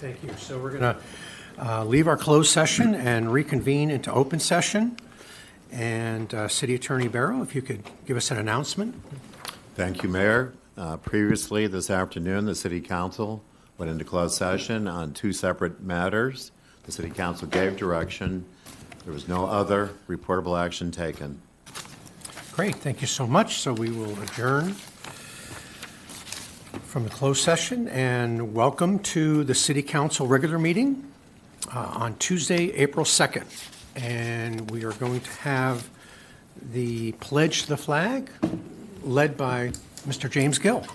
Thank you. So we're going to leave our closed session and reconvene into open session. And City Attorney Barrow, if you could give us an announcement. Thank you, Mayor. Previously this afternoon, the City Council went into closed session on two separate matters. The City Council gave direction. There was no other reportable action taken. Great. Thank you so much. So we will adjourn from the closed session and welcome to the City Council regular meeting on Tuesday, April 2nd. And we are going to have the pledge to the flag led by Mr. James Gill.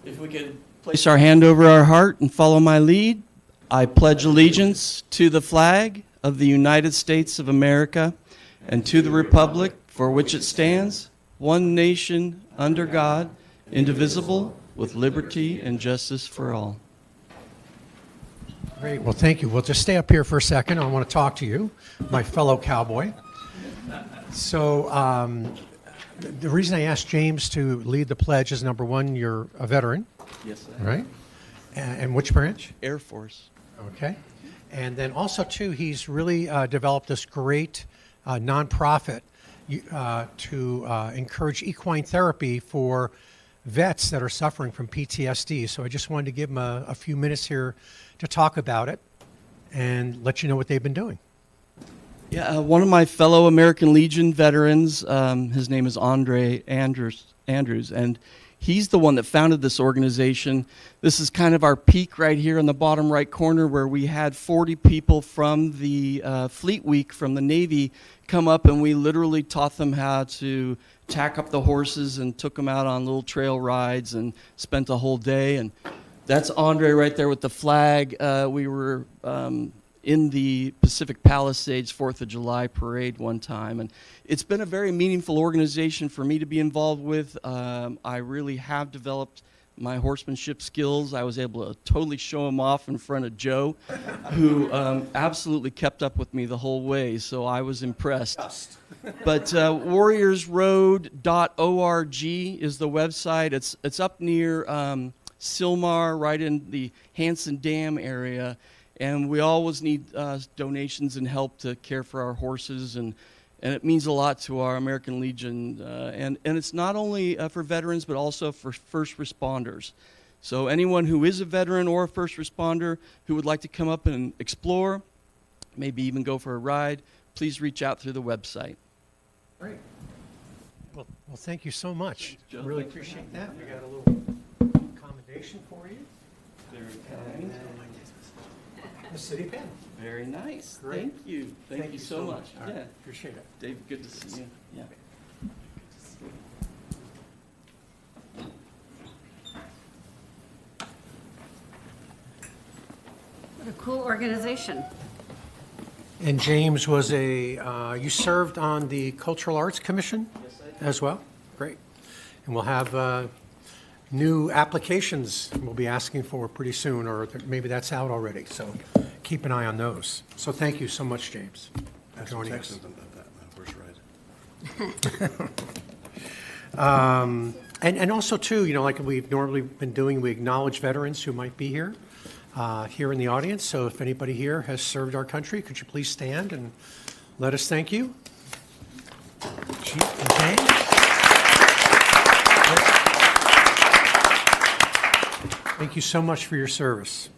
If we could place our hand over our heart and follow my lead. I pledge allegiance to the flag of the United States of America and to the republic for which it stands, one nation, under God, indivisible, with liberty and justice for all. Great. Well, thank you. We'll just stay up here for a second. I want to talk to you, my fellow cowboy. So the reason I asked James to lead the pledge is, number one, you're a veteran. Yes, sir. Right? And which branch? Air Force. Okay. And then also, too, he's really developed this great nonprofit to encourage equine therapy for vets that are suffering from PTSD. So I just wanted to give him a few minutes here to talk about it and let you know what they've been doing. Yeah, one of my fellow American Legion veterans, his name is Andre Andrews, and he's the one that founded this organization. This is kind of our peak right here in the bottom right corner where we had 40 people from the Fleet Week from the Navy come up, and we literally taught them how to tack up the horses and took them out on little trail rides and spent a whole day. And that's Andre right there with the flag. We were in the Pacific Palisades 4th of July parade one time, and it's been a very meaningful organization for me to be involved with. I really have developed my horsemanship skills. I was able to totally show them off in front of Joe, who absolutely kept up with me the whole way, so I was impressed. But warriorsroad.org is the website. It's up near Sylmar, right in the Hanson Dam area, and we always need donations and help to care for our horses, and it means a lot to our American Legion. And it's not only for veterans, but also for first responders. So anyone who is a veteran or a first responder who would like to come up and explore, maybe even go for a ride, please reach out through the website. Great. Well, thank you so much. Thanks, really Thanks appreciate that. We got a little accommodation for you. Very kind. The city pen. Very nice. Great. Thank you. Thank you so much. All right. Yeah. Appreciate it. Dave, good to see you. Yeah. What a cool organization. And James was you served on the Cultural Arts Commission as well? Great. And we'll have new applications we'll be asking for pretty soon, or maybe that's out already. So keep an eye on those. So thank you so much, James, for joining us. And also, too, like we've normally been doing, we acknowledge veterans who might be here in the audience. So if anybody here has served our country, could you please stand and let us thank you? Chief and James. Thank you so much for your service.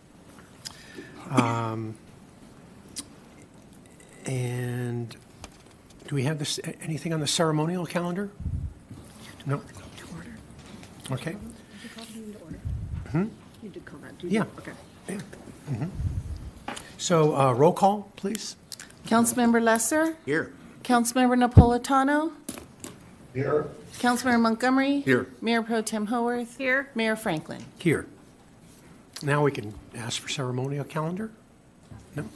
And do we have anything on the ceremonial calendar? No? Okay. Did you call him to order? You did call that. Yeah. Okay. Yeah. So roll call, please. Councilmember Lesser? Here. Councilmember Napolitano? Here. Councilmember Montgomery? Here. Mayor Pro Tem Haworth? Here. Mayor Franklin? Here. Now we can ask for ceremonial calendar? No?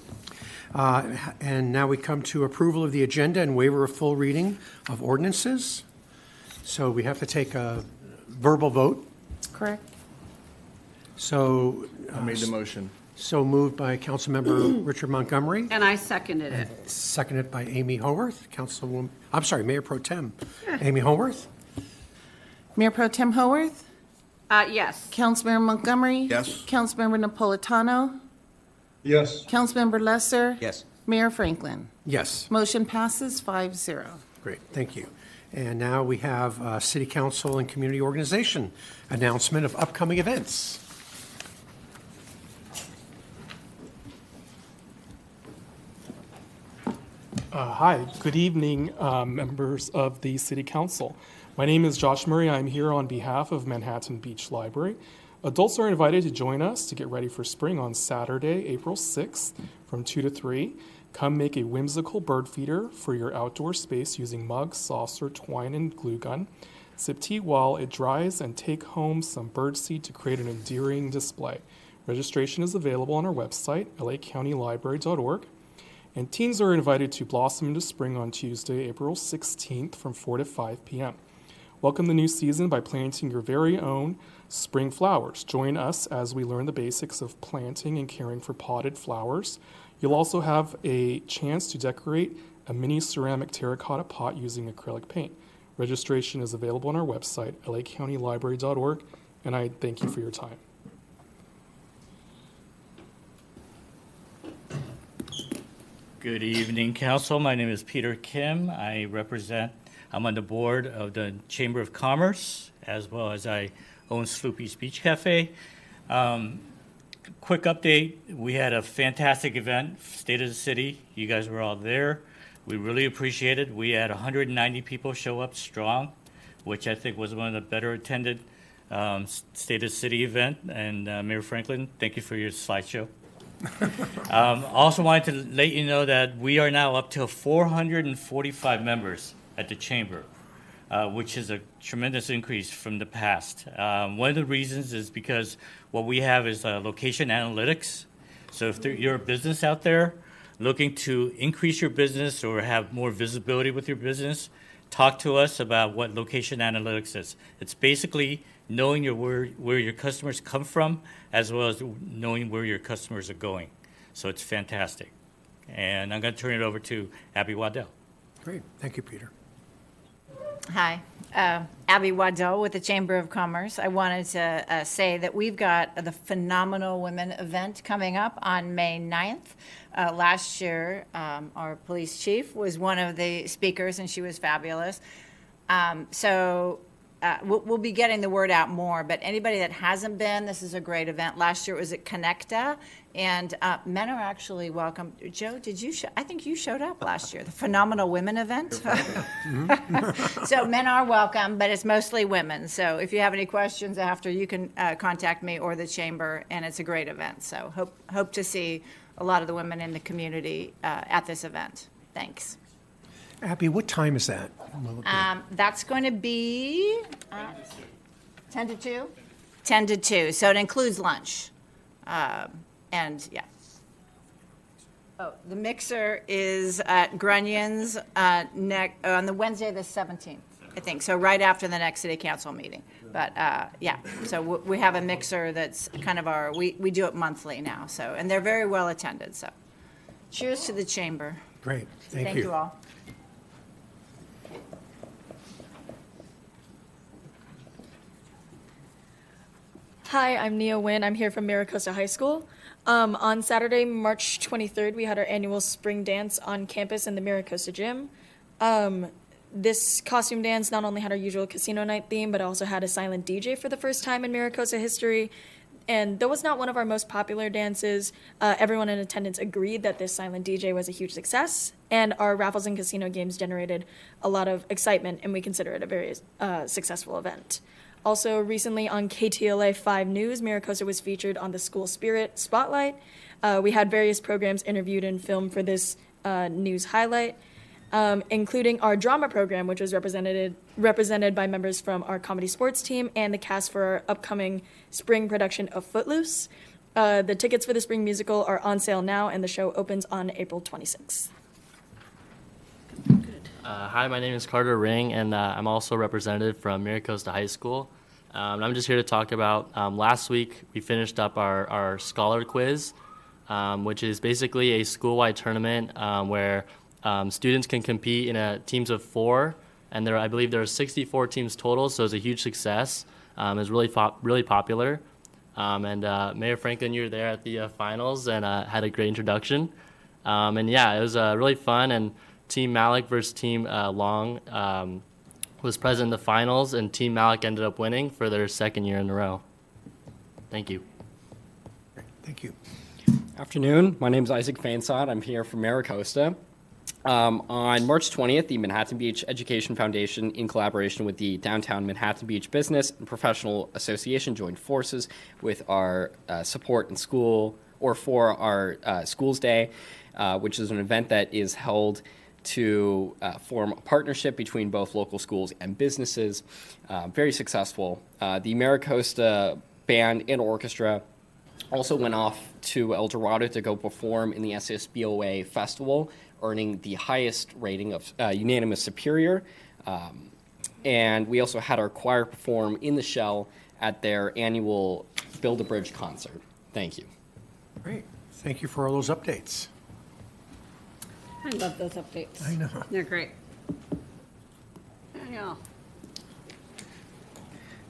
And now we come to approval of the agenda and waiver of full reading of ordinances. So we have to take a verbal vote. Correct. So I made the motion. So moved by Councilmember Richard Montgomery, And I seconded it. seconded by Amy Howarth, Mayor Pro Tem Amy Howarth. Mayor Pro Tem Haworth, Yes. Councilmember Montgomery. Yes. Councilmember Napolitano, Yes. Councilmember Lesser. Yes. Mayor Franklin. Yes, Motion passes 5-0. great, thank you. And now we have City Council and Community Organization announcement of upcoming events. Hi, good evening, members of the City Council. My name is Josh Murray. I'm here on behalf of Manhattan Beach Library. Adults are invited to join us to get ready for spring on Saturday, April 6th from 2 to 3. Come make a whimsical bird feeder for your outdoor space using mug, saucer, twine, and glue gun. Sip tea while it dries and take home some bird seed to create an endearing display. Registration is available on our website, lacountylibrary.org. And teens are invited to blossom into spring on Tuesday, April 16th from 4 to 5 p.m. Welcome the new season by planting your very own spring flowers. Join us as we learn the basics of planting and caring for potted flowers. You'll also have a chance to decorate a mini ceramic terracotta pot using acrylic paint. Registration is available on our website, lacountylibrary.org, and I thank you for your time. Good evening, Council. My name is Peter Kim. I'm on the board of the Chamber of Commerce, as well as I own Sloopy's Beach Cafe. Quick update, we had a fantastic event, State of the City. You guys were all there. We really appreciate it. We had 190 people show up strong, which I think was one of the better attended State of the City event. And Mayor Franklin, thank you for your slideshow. Also wanted to let you know that we are now up to 445 members at the Chamber, which is a tremendous increase from the past. One of the reasons is because what we have is location analytics. So if you're a business out there looking to increase your business or have more visibility with your business, talk to us about what location analytics is. It's basically knowing where your customers come from, as well as knowing where your customers are going. So it's fantastic. And I'm going to turn it over to Abby Waddell. Great, thank you, Peter. Hi, Abby Waddell with the Chamber of Commerce. I wanted to say that we've got the Phenomenal Women event coming up on May 9th. Last year, our police chief was one of the speakers, and she was fabulous. We'll be getting the word out more, but anybody that hasn't been, this is a great event. Last year it was at Connecta, and men are actually welcome. Joe, did you? I think you showed up last year, the Phenomenal Women event. So men are welcome, but it's mostly women. So if you have any questions after, you can contact me or the chamber, and it's a great event. So hope to see a lot of the women in the community at this event. Thanks. Abby, what time is that? That's going to be 10 to 2? 10 to 2, so it includes lunch. And, yeah. Oh, the mixer is at Grunyon's on the Wednesday, the 17th, I think, so right after the next city council meeting. But, yeah, so we have a mixer that's kind of we do it monthly now, so, and they're very well attended, so. Cheers to the chamber. Great, thank you. Thank you all. Hi, I'm Nia Nguyen. I'm here from Maricosta High School. On Saturday, March 23rd, we had our annual spring dance on campus in the Maricosta Gym. This costume dance not only had our usual casino night theme, but also had a silent DJ for the first time in Maricosta history. And though it's not one of our most popular dances, everyone in attendance agreed that this silent DJ was a huge success, and our raffles and casino games generated a lot of excitement, and we consider it a very successful event. Also, recently on KTLA 5 News, Maricosta was featured on the School Spirit Spotlight. We had various programs interviewed and filmed for this news highlight, including our drama program, which was represented by members from our comedy sports team and the cast for our upcoming spring production of Footloose. The tickets for the spring musical are on sale now, and the show opens on April 26th. Hi, my name is Carter Ring, and I'm also representative from Maricosta High School. I'm just here to talk about last week we finished up our scholar quiz which is basically a school-wide tournament where students can compete in teams of 4, and I believe there are 64 teams total, so it's a huge success. It's really popular. Mayor Franklin, you were there at the finals and had a great introduction. It was really fun, and Team Malik versus Team Long was present in the finals, and Team Malik ended up winning for their 2nd year in a row. Thank you. Thank you. Afternoon. My name is Isaac Fainsod. I'm here from Maricosta. On March 20th, the Manhattan Beach Education Foundation, in collaboration with the Downtown Manhattan Beach Business and Professional Association, joined forces with our support in school, or for our Schools Day, which is an event that is held to form a partnership between both local schools and businesses. Very successful. The Maricosta Band and Orchestra also went off to El Dorado to go perform in the SSBOA Festival, earning the highest rating of unanimous superior. And we also had our choir perform in the Shell at their annual Build a Bridge concert. Thank you. Great. Thank you for all those updates. I love those updates. I know. They're great. Daniel.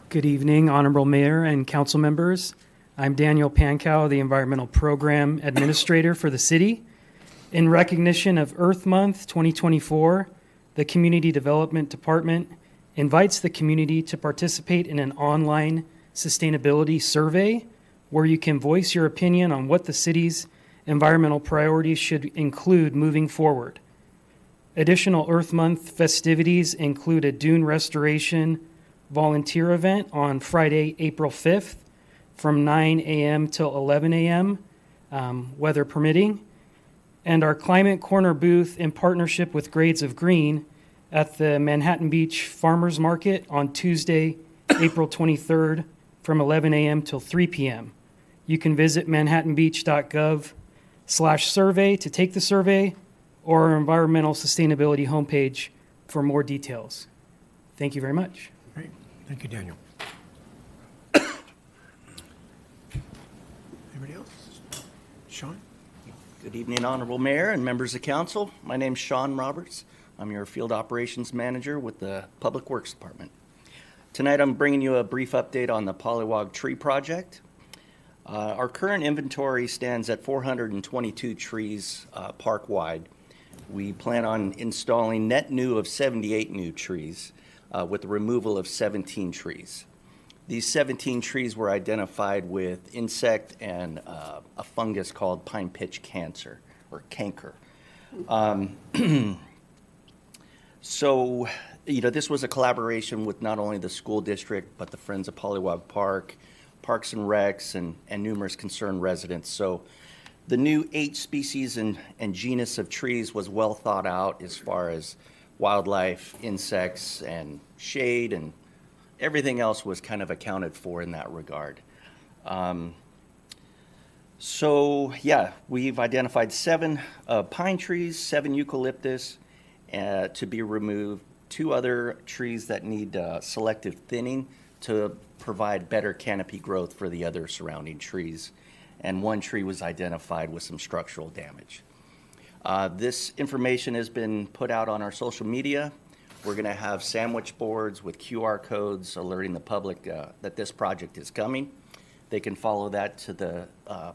Good evening, Honorable Mayor and council members. I'm Daniel Pankow, the Environmental Program Administrator for the city. In recognition of Earth Month 2024, the Community Development Department invites the community to participate in an online sustainability survey where you can voice your opinion on what the city's environmental priorities should include moving forward. Additional Earth Month festivities include a dune restoration volunteer event on Friday, April 5th from 9 a.m. till 11 a.m., weather permitting, and our Climate Corner booth in partnership with Grades of Green at the Manhattan Beach Farmers Market on Tuesday, April 23rd from 11 a.m. till 3 p.m. You can visit manhattanbeach.gov/survey to take the survey, or our environmental sustainability homepage for more details. Thank you very much. Great. Thank you, Daniel. Anybody else? Sean? Good evening, Honorable Mayor and members of council. My name's Sean Roberts. I'm your Field Operations Manager with the Public Works Department. Tonight I'm bringing you a brief update on the Pollywog Tree Project. Our current inventory stands at 422 trees park-wide. We plan on installing net new of 78 new trees with the removal of 17 trees. These 17 trees were identified with insect and a fungus called pine pitch cancer, or canker. So, this was a collaboration with not only the school district, but the Friends of Pollywog Park, Parks and Recs, and numerous concerned residents. So the new 8 species and genus of trees was well thought out as far as wildlife, insects, and shade, and everything else was kind of accounted for in that regard. We've identified 7 pine trees, 7 eucalyptus to be removed, 2 other trees that need selective thinning to provide better canopy growth for the other surrounding trees, and 1 tree was identified with some structural damage. This information has been put out on our social media. We're going to have sandwich boards with QR codes alerting the public that this project is coming. They can follow that to the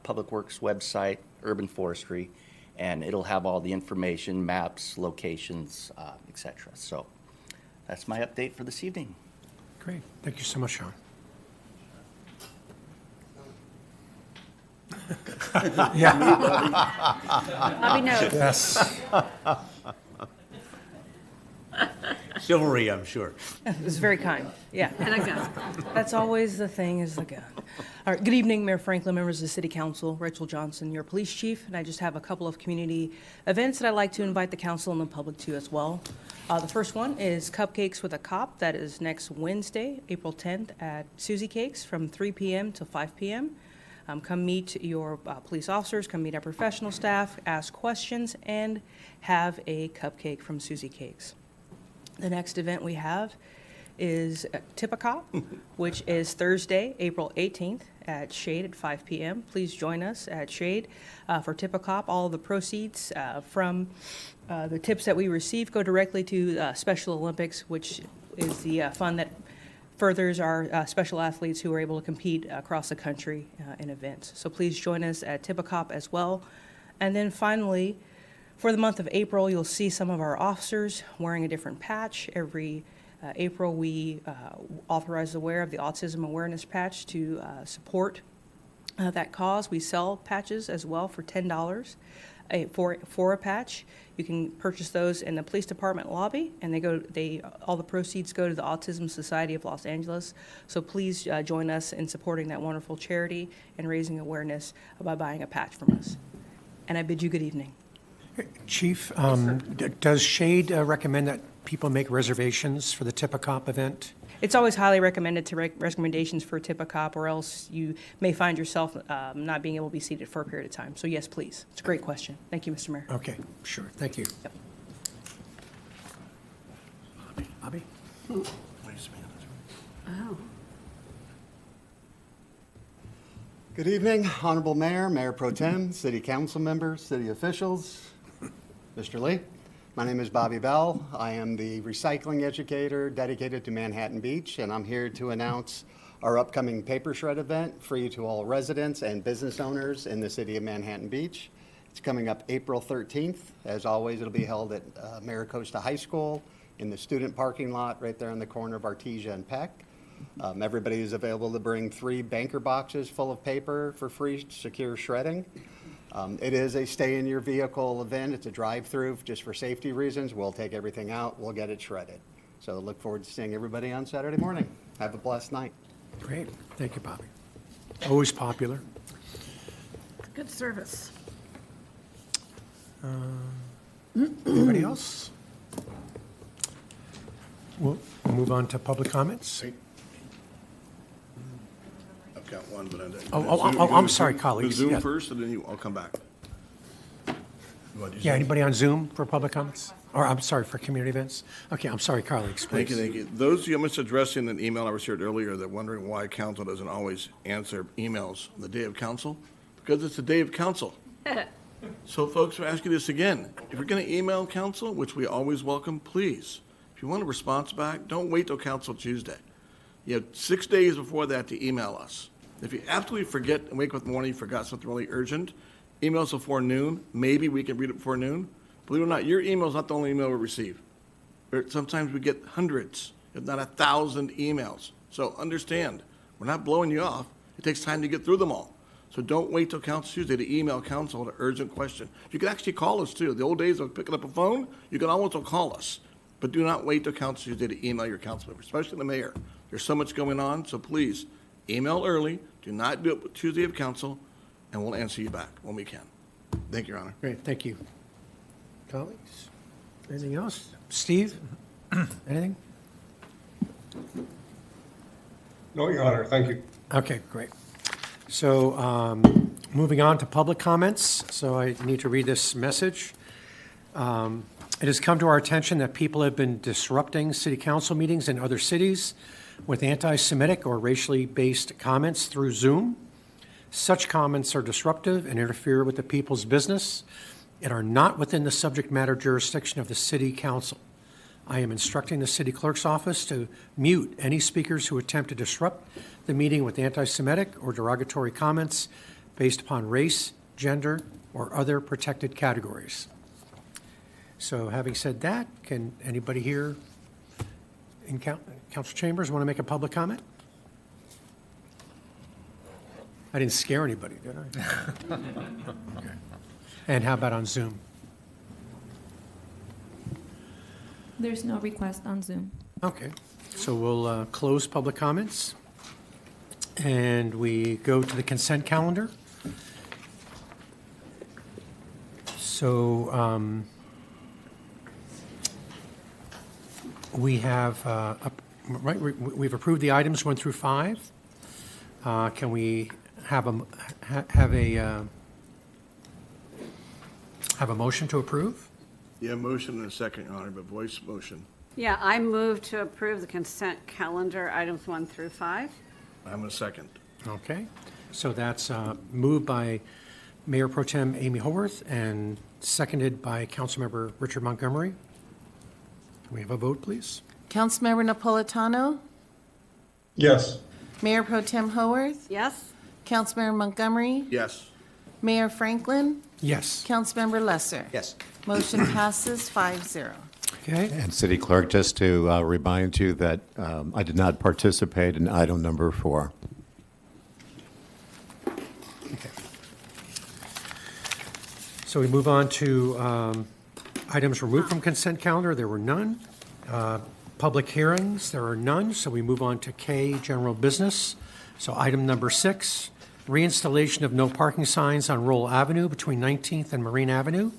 Public Works website, Urban Forestry, and it'll have all the information, maps, locations, etc. So that's my update for this evening. Great. Thank you so much, Sean. Bobby knows. Yes. Chivalry, I'm sure. It was very kind. Yeah. And a gun. That's always the thing, is the gun. All right. Good evening, Mayor Franklin, members of the City Council. Rachel Johnson, your police chief, and I just have a couple of community events that I'd like to invite the council and the public to as well. The first one is Cupcakes with a Cop. That is next Wednesday, April 10th at Susie Cakes from 3 p.m. to 5 p.m. Come meet your police officers, come meet our professional staff, ask questions, and have a cupcake from Susie Cakes. The next event we have is Tip a Cop, which is Thursday, April 18th at Shade at 5 p.m. Please join us at Shade for Tip-A-Cop. All of the proceeds from the tips that we receive go directly to Special Olympics, which is the fund that furthers our special athletes who are able to compete across the country in events. So please join us at Tip-A-Cop as well. And then finally, for the month of April, you'll see some of our officers wearing a different patch. Every April, we authorize the wear of the Autism Awareness Patch to support that cause. We sell patches as well for $10 for a patch. You can purchase those in the police department lobby, and all the proceeds go to the Autism Society of Los Angeles. So please join us in supporting that wonderful charity and raising awareness by buying a patch from us. And I bid you good evening. Chief, does Shade recommend that people make reservations for the Tip-A-Cop event? It's always highly recommended to recommendations for Tip-A-Cop, or else you may find yourself not being able to be seated for a period of time. So yes, please. It's a great question. Thank you, Mr. Mayor. Okay, sure. Thank you. Yep. Bobby? Oh. Good evening, Honorable Mayor, Mayor Pro Tem, City Council members, city officials, Mr. Lee. My name is Bobby Bell. I am the recycling educator dedicated to Manhattan Beach, and I'm here to announce our upcoming paper shred event, free to all residents and business owners in the city of Manhattan Beach. It's coming up April 13th. As always, it'll be held at Maricosta High School in the student parking lot right there on the corner of Artesia and Peck. Everybody is available to bring 3 banker boxes full of paper for free secure shredding. It is a stay-in-your-vehicle event. It's a drive-through just for safety reasons. We'll take everything out. We'll get it shredded. So look forward to seeing everybody on Saturday morning. Have a blessed night. Great. Thank you, Bobby. Always popular. Good service. Anybody else? We'll move on to public comments. I've got one, but I didn't. I'm sorry, colleagues. Zoom Yeah. first, and then I'll come back. Yeah, anybody on Zoom for public comments? Or, I'm sorry, for community events? Okay, I'm sorry, colleagues, please. Thank you, thank you. Those of you, I'm just addressing an email I received earlier that wondering why council doesn't always answer emails on the day of council, because it's the day of council. So folks, we're asking this again. If you're going to email council, which we always welcome, please, if you want a response back, don't wait till council Tuesday. You have 6 days before that to email us. If you absolutely forget and wake up in the morning, you forgot something really urgent, email us before noon. Maybe we can read it before noon. Believe it or not, your email is not the only email we receive. Sometimes we get hundreds, if not 1,000 emails. So understand, we're not blowing you off. It takes time to get through them all. So don't wait till Council Tuesday to email council an urgent question. You can actually call us too. The old days of picking up a phone, you can almost call us. But do not wait till Council Tuesday to email your council member, especially the mayor. There's so much going on, so please email early. Do not do it Tuesday of council, and we'll answer you back when we can. Thank you, Your Honor. Great, thank you. Colleagues, anything else? Steve, anything? No, Your Honor, thank you. Okay, great. So moving on to public comments. So I need to read this message. It has come to our attention that people have been disrupting city council meetings in other cities with anti-Semitic or racially based comments through Zoom. Such comments are disruptive and interfere with the people's business and are not within the subject matter jurisdiction of the city council. I am instructing the city clerk's office to mute any speakers who attempt to disrupt the meeting with anti-Semitic or derogatory comments based upon race, gender, or other protected categories. So having said that, can anybody here in council chambers want to make a public comment? I didn't scare anybody, did I? Okay. And how about on Zoom? There's no request on Zoom. Okay, so we'll close public comments, and we go to the consent calendar. So we have, we've approved the items 1 through 5. Can we have a motion to approve? Yeah, motion and a second, Your Honor, but voice motion. Yeah, I move to approve the consent calendar, items 1 through 5. I'm a second. Okay. So that's moved by Mayor Pro Tem Amy Haworth and seconded by Councilmember Richard Montgomery. Can we have a vote, please? Councilmember Napolitano, Yes. Mayor Pro Tem Haworth, Yes? Councilmember Montgomery, Yes. Mayor Franklin, Yes. Councilmember Lesser. Yes. Motion passes 5-0. Okay. And City Clerk, just to remind you that I did not participate in item number 4. So we move on to items removed from consent calendar. There were none. Public hearings, there are none. So we move on to K, general business. So item number 6, reinstallation of no parking signs on Rowell Avenue between 19th and Marine Avenue.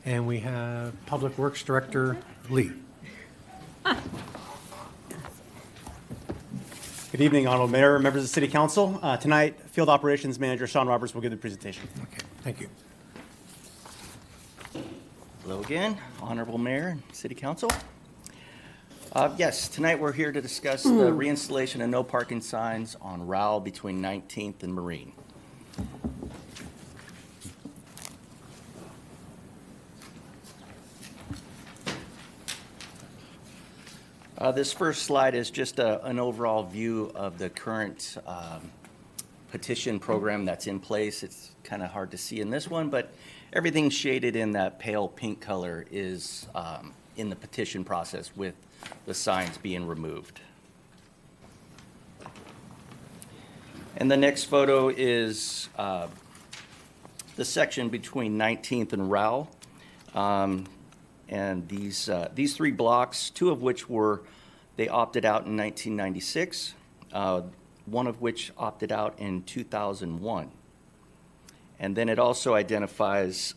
And we have Public Works Director Lee. Good evening, Honorable Mayor, members of the City Council. Tonight, Field Operations Manager Sean Roberts will give the presentation. Okay, thank you. Hello again, Honorable Mayor and City Council. Yes, tonight we're here to discuss the reinstallation of no parking signs on Rowell between 19th and Marine. This first slide is just an overall view of the current petition program that's in place. It's kind of hard to see in this one, but everything shaded in that pale pink color is in the petition process with the signs being removed. And the next photo is the section between 19th and Rowell. And these 3 blocks, 2 of which they opted out in 1996, one of which opted out in 2001. And then it also identifies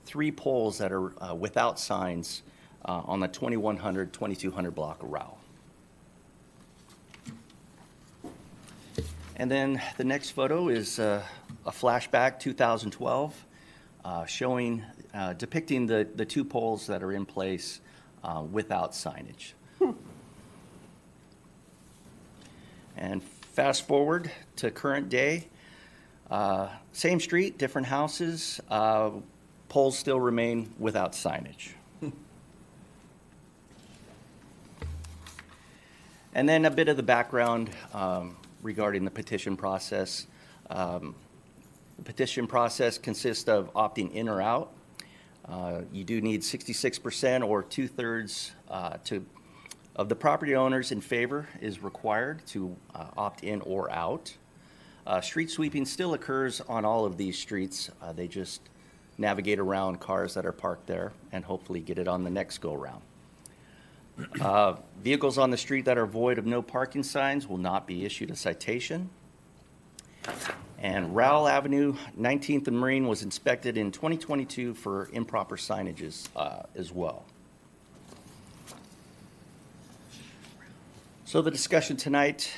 3 poles that are without signs on the 2100, 2200 block of Rowell. And then the next photo is a flashback 2012 showing, depicting the 2 poles that are in place without signage. And fast forward to current day, same street, different houses, poles still remain without signage. And then a bit of the background regarding the petition process. The petition process consists of opting in or out. You do need 66% or 2/3 of the property owners in favor is required to opt in or out. Street sweeping still occurs on all of these streets. They just navigate around cars that are parked there and hopefully get it on the next go-round. Vehicles on the street that are void of no parking signs will not be issued a citation. And Rowell Avenue, 19th and Marine was inspected in 2022 for improper signages as well. So the discussion tonight,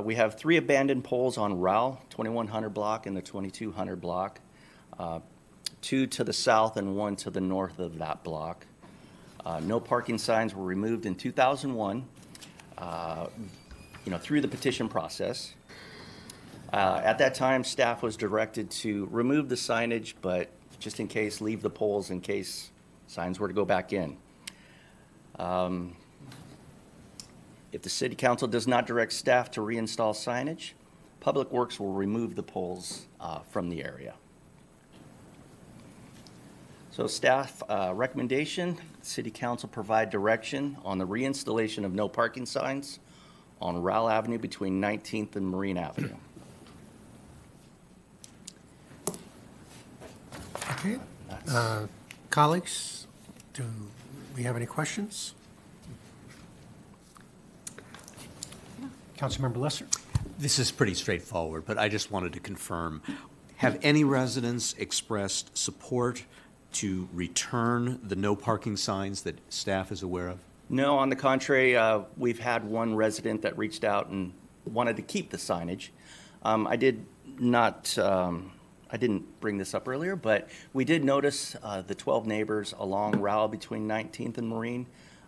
we have 3 abandoned poles on Rowell, 2100 block and the 2200 block, 2 to the south and 1 to the north of that block. No parking signs were removed in 2001, through the petition process. At that time, staff was directed to remove the signage, but just in case, leave the poles in case signs were to go back in. If the City Council does not direct staff to reinstall signage, Public Works will remove the poles from the area. So staff recommendation, City Council provide direction on the reinstallation of no parking signs on Rowell Avenue between 19th and Marine Avenue. Okay. Colleagues, do we have any questions? Councilmember Lesser. This is pretty straightforward, but I just wanted to confirm. Have any residents expressed support to return the no parking signs that staff is aware of? No, on the contrary, we've had one resident that reached out and wanted to keep the signage. I didn't bring this up earlier, but we did notice the 12 neighbors along Rowell between 19th and Marine,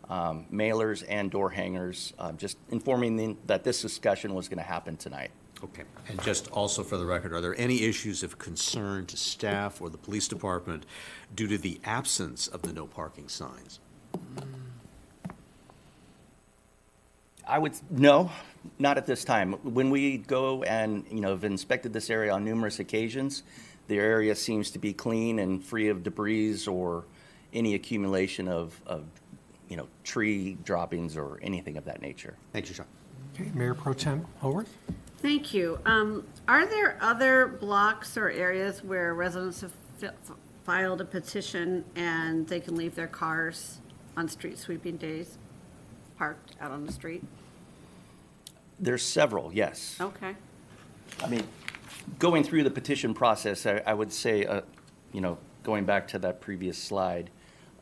mailers and door hangers, just informing them that this discussion was going to happen tonight. Okay. And just also for the record, are there any issues of concern to staff or the police department due to the absence of the no parking signs? No, not at this time. When we go and, have inspected this area on numerous occasions, the area seems to be clean and free of debris or any accumulation of tree droppings or anything of that nature. Thank you, Sean. Okay, Mayor Pro Tem Haworth? Thank you. Are there other blocks or areas where residents have filed a petition and they can leave their cars on street sweeping days, parked out on the street? There's several, yes. Okay. I mean, going through the petition process, I would say, going back to that previous slide,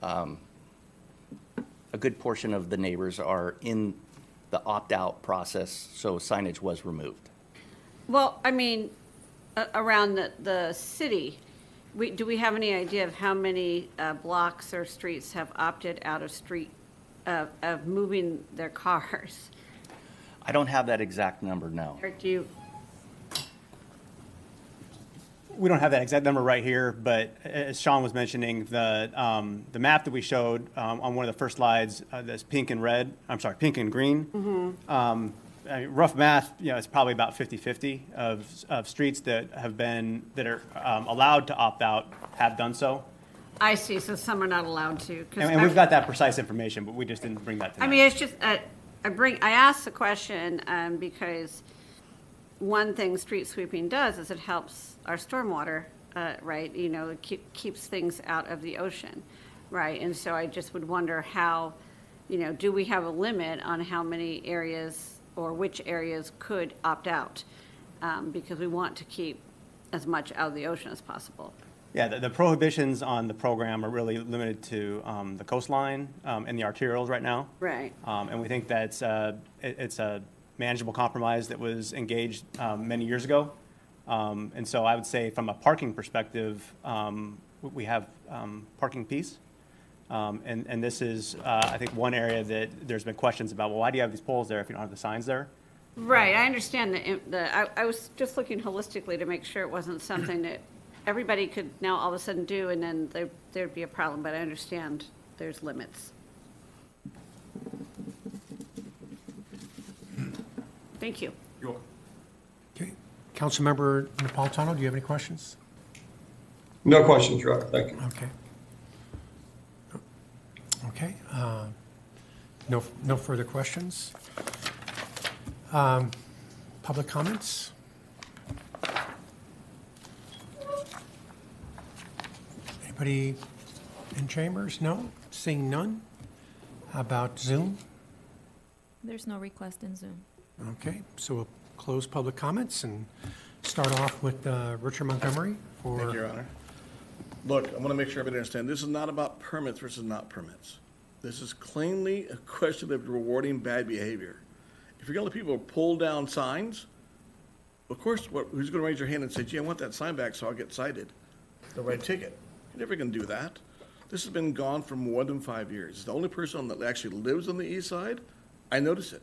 a good portion of the neighbors are in the opt-out process, so signage was removed. Well, I mean, around the city, do we have any idea of how many blocks or streets have opted out of moving their cars? I don't have that exact number, no. Or do you? We don't have that exact number right here, but as Sean was mentioning, the map that we showed on one of the first slides, that's pink and green. I mean, rough math, it's probably about 50-50 of streets that are allowed to opt out have done so. I see, so some are not allowed to. And we've got that precise information, but we just didn't bring that tonight. I mean, it's just, I asked the question because one thing street sweeping does is it helps our stormwater, right? It keeps things out of the ocean, right? And so I just would wonder how, do we have a limit on how many areas or which areas could opt out? Because we want to keep as much out of the ocean as possible. Yeah, the prohibitions on the program are really limited to the coastline and the arterials right now. Right. And we think that it's a manageable compromise that was engaged many years ago. And so I would say from a parking perspective, we have parking peace. And this is, I think, one area that there's been questions about, well, why do you have these poles there if you don't have the signs there? Right, I understand I was just looking holistically to make sure it wasn't something that everybody could now all of a sudden do and then there'd be a problem, but I understand there's limits. Thank you. You're welcome. Okay. Councilmember Napolitano, do you have any questions? No questions, Your Honor. Thank you. Okay. Okay. No further questions. Public comments? Anybody in chambers? No? Seeing none? How about Zoom? There's no request in Zoom. Okay, so we'll close public comments and start off with Richard Montgomery for... Thank you, Your Honor. Look, I want to make sure everybody understands, this is not about permits versus not permits. This is plainly a question of rewarding bad behavior. If you're going to let people pull down signs, of course, who's going to raise your hand and say, gee, I want that sign back so I'll get cited? They'll write a ticket. You're never going to do that. This has been gone for more than 5 years. It's the only person that actually lives on the east side. I notice it.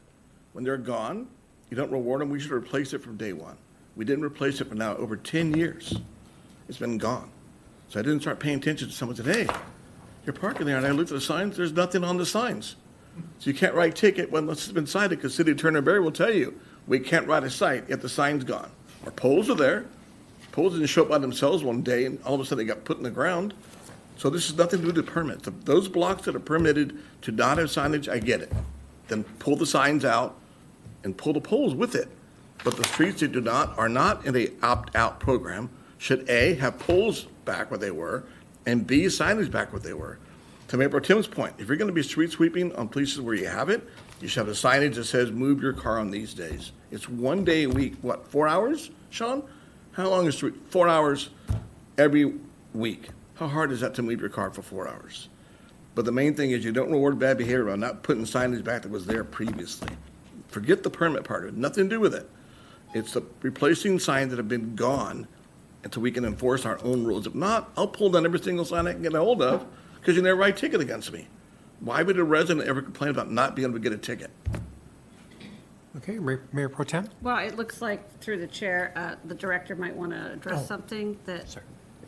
When they're gone, you don't reward them. We should replace it from day one. We didn't replace it for now over 10 years. It's been gone. So I didn't start paying attention to someone said, hey, you're parking there. And I looked at the signs. There's nothing on the signs. So you can't write ticket unless it's been cited, because City Attorney Barry will tell you, we can't write a cite if the sign's gone. Our poles are there. Poles didn't show up by themselves one day, and all of a sudden they got put in the ground. So this has nothing to do with the permit. Those blocks that are permitted to not have signage, I get it. Then pull the signs out and pull the poles with it. But the streets that are not in a opt-out program should A, have poles back where they were, and B, signage back where they were. To Mayor Pro Tem's point, if you're going to be street sweeping on places where you have it, you should have a signage that says move your car on these days. It's 1 day a week. What, 4 hours, Sean? How long is 4 hours every week? How hard is that to move your car for 4 hours? But the main thing is you don't reward bad behavior by not putting signage back that was there previously. Forget the permit part of it. Nothing to do with it. It's the replacing signs that have been gone until we can enforce our own rules. If not, I'll pull down every single sign I can get a hold of because you never write a ticket against me. Why would a resident ever complain about not being able to get a ticket? Okay, Mayor Pro Tem? Well, it looks like through the chair, the director might want to address something that.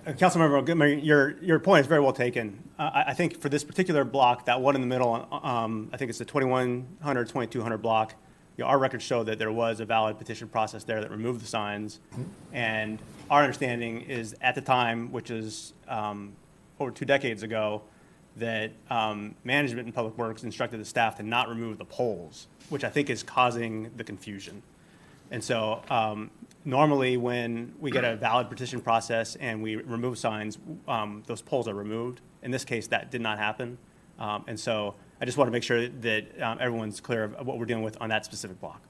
Councilmember Montgomery, your point is very well taken. I think for this particular block, that one in the middle, I think it's the 2100, 2200 block, our records show that there was a valid petition process there that removed the signs. And our understanding is at the time, which is over 2 decades ago, that management and public works instructed the staff to not remove the poles, which I think is causing the confusion. And so normally when we get a valid petition process and we remove signs, those poles are removed. In this case, that did not happen. And so I just want to make sure that everyone's clear of what we're dealing with on that specific block.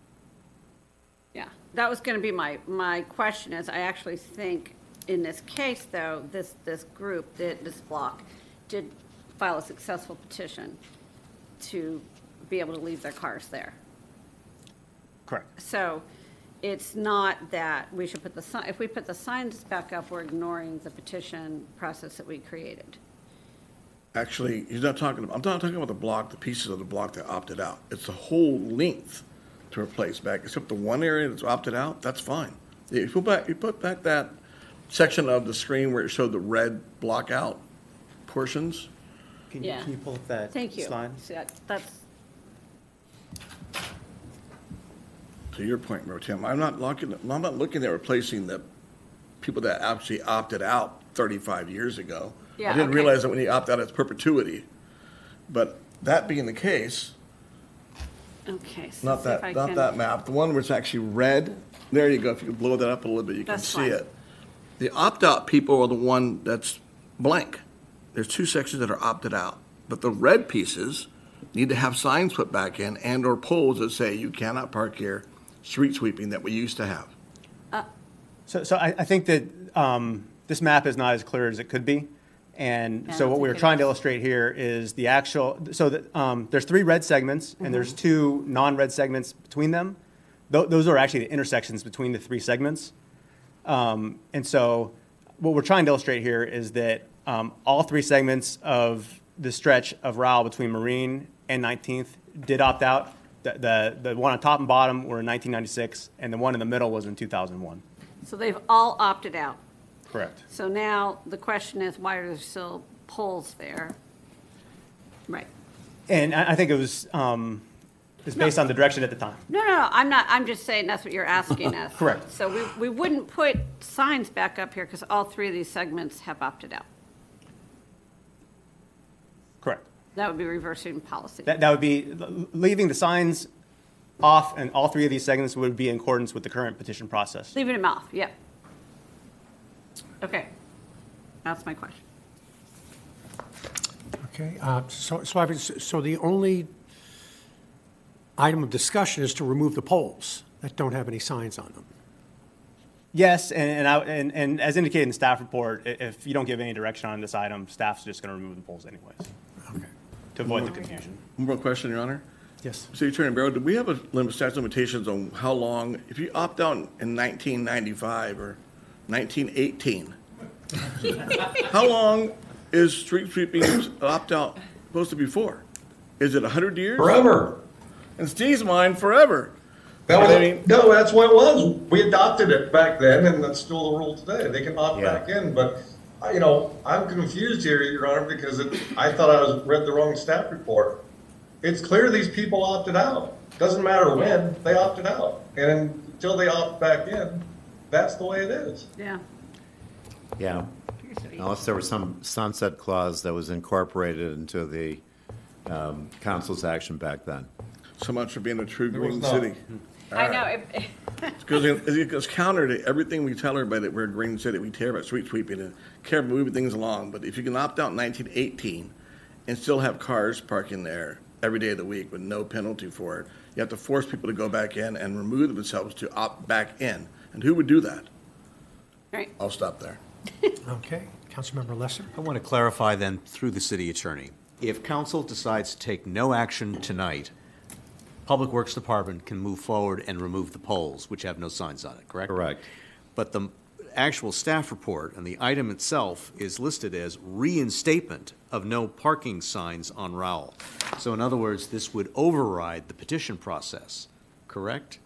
Yeah, that was going to be my question is I actually think in this case, though, this group, this block, did file a successful petition to be able to leave their cars there. Correct. So it's not that we should put if we put the signs back up, we're ignoring the petition process that we created. Actually, I'm not talking about the block, the pieces of the block that opted out. It's the whole length to replace back, except the one area that's opted out, that's fine. If you put back that section of the screen where it showed the red block out portions. Can you pull up that Thank you. slide? See, that's. To your point, Tim, I'm not looking at replacing the people that actually opted out 35 years ago. Yeah, I didn't okay. realize that when you opt out, it's perpetuity. But that being the case, Okay. So not see if I that can- map, the one where it's actually red, there you go. If you can blow that up a little bit, you can That's see fine. it. The opt-out people are the one that's blank. There's 2 sections that are opted out. But the red pieces need to have signs put back in and/or poles that say you cannot park here, street sweeping that we used to have. So I think that this map is not as clear as it could be. And Yeah, so I what think we're it trying to is. illustrate here is the actual, so that there's 3 red segments and there's 2 non-red segments between them. Those are actually the intersections between the 3 segments. And so what we're trying to illustrate here is that all 3 segments of the stretch of Rowell between Marine and 19th did opt out. The one on top and bottom were in 1996, and the one in the middle was in 2001. So they've all opted out. Correct. So now the question is, why are there still poles there? Right. And I think it was it's based on the direction at the time. No, I'm not, I'm just saying that's what you're asking us. Correct. So we wouldn't put signs back up here because all 3 of these segments have opted out. Correct. That would be reversing policy. That would be leaving the signs off, and all 3 of these segments would be in accordance with the current petition process. Leaving them off, yep. Okay, that's my question. Okay, so the only item of discussion is to remove the poles that don't have any signs on them. Yes, and as indicated in the staff report, if you don't give any direction on this item, staff's just going to remove the poles anyways. Okay. To avoid the confusion. One more question, Your Honor. Yes. City Attorney Barrow, do we have a statute of limitations on how long, if you opt out in 1995 or 1918, how long is street sweeping opt-out supposed to be for? Is it 100 years? Forever. In Steve's mind, forever. That was, I mean- no, that's what it was. We adopted it back then, and that's still the rule today. They can opt Yeah. back in, but, I'm confused here, Your Honor, because I thought I read the wrong staff report. It's clear these people opted out. Doesn't matter when, they opted out. And until they opt back in, that's the way it is. Yeah. Yeah, unless there was some sunset clause that was incorporated into the council's action back then. So much for being a true was green not. city. I know, Because it goes counter to everything we tell everybody that we're a green city. We care about street sweeping and care about moving things along. But if you can opt out in 1918 and still have cars parking there every day of the week with no penalty for it, you have to force people to go back in and remove themselves to opt back in. And who would do that? right. I'll stop there. Okay, Councilmember Lesser? I want to clarify then through the city attorney. If council decides to take no action tonight, Public Works Department can move forward and remove the poles, which have no signs on it, correct? Correct. But the actual staff report and the item itself is listed as reinstatement of no parking signs on Rowell. So in other words, this would override the petition process, correct?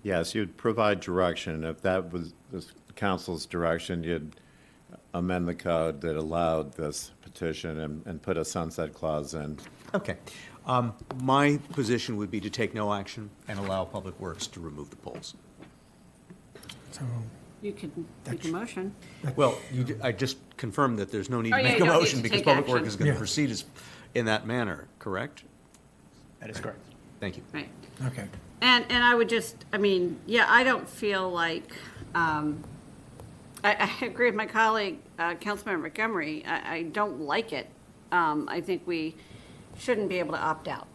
Yes, you'd provide direction. If that was the council's direction, you'd amend the code that allowed this petition and put a sunset clause in. Okay. My position would be to take no action and allow Public Works to remove the poles. So, You could make a motion. Well, I just confirmed that there's no need Oh, to yeah, make you a don't need motion to because take Public Works action. is going to Yeah. proceed in that manner, correct? That is correct. Thank you. Right. okay. And I would just, I mean, yeah, I don't feel like, I agree with my colleague, Councilmember Montgomery. I don't like it. I think we shouldn't be able to opt out.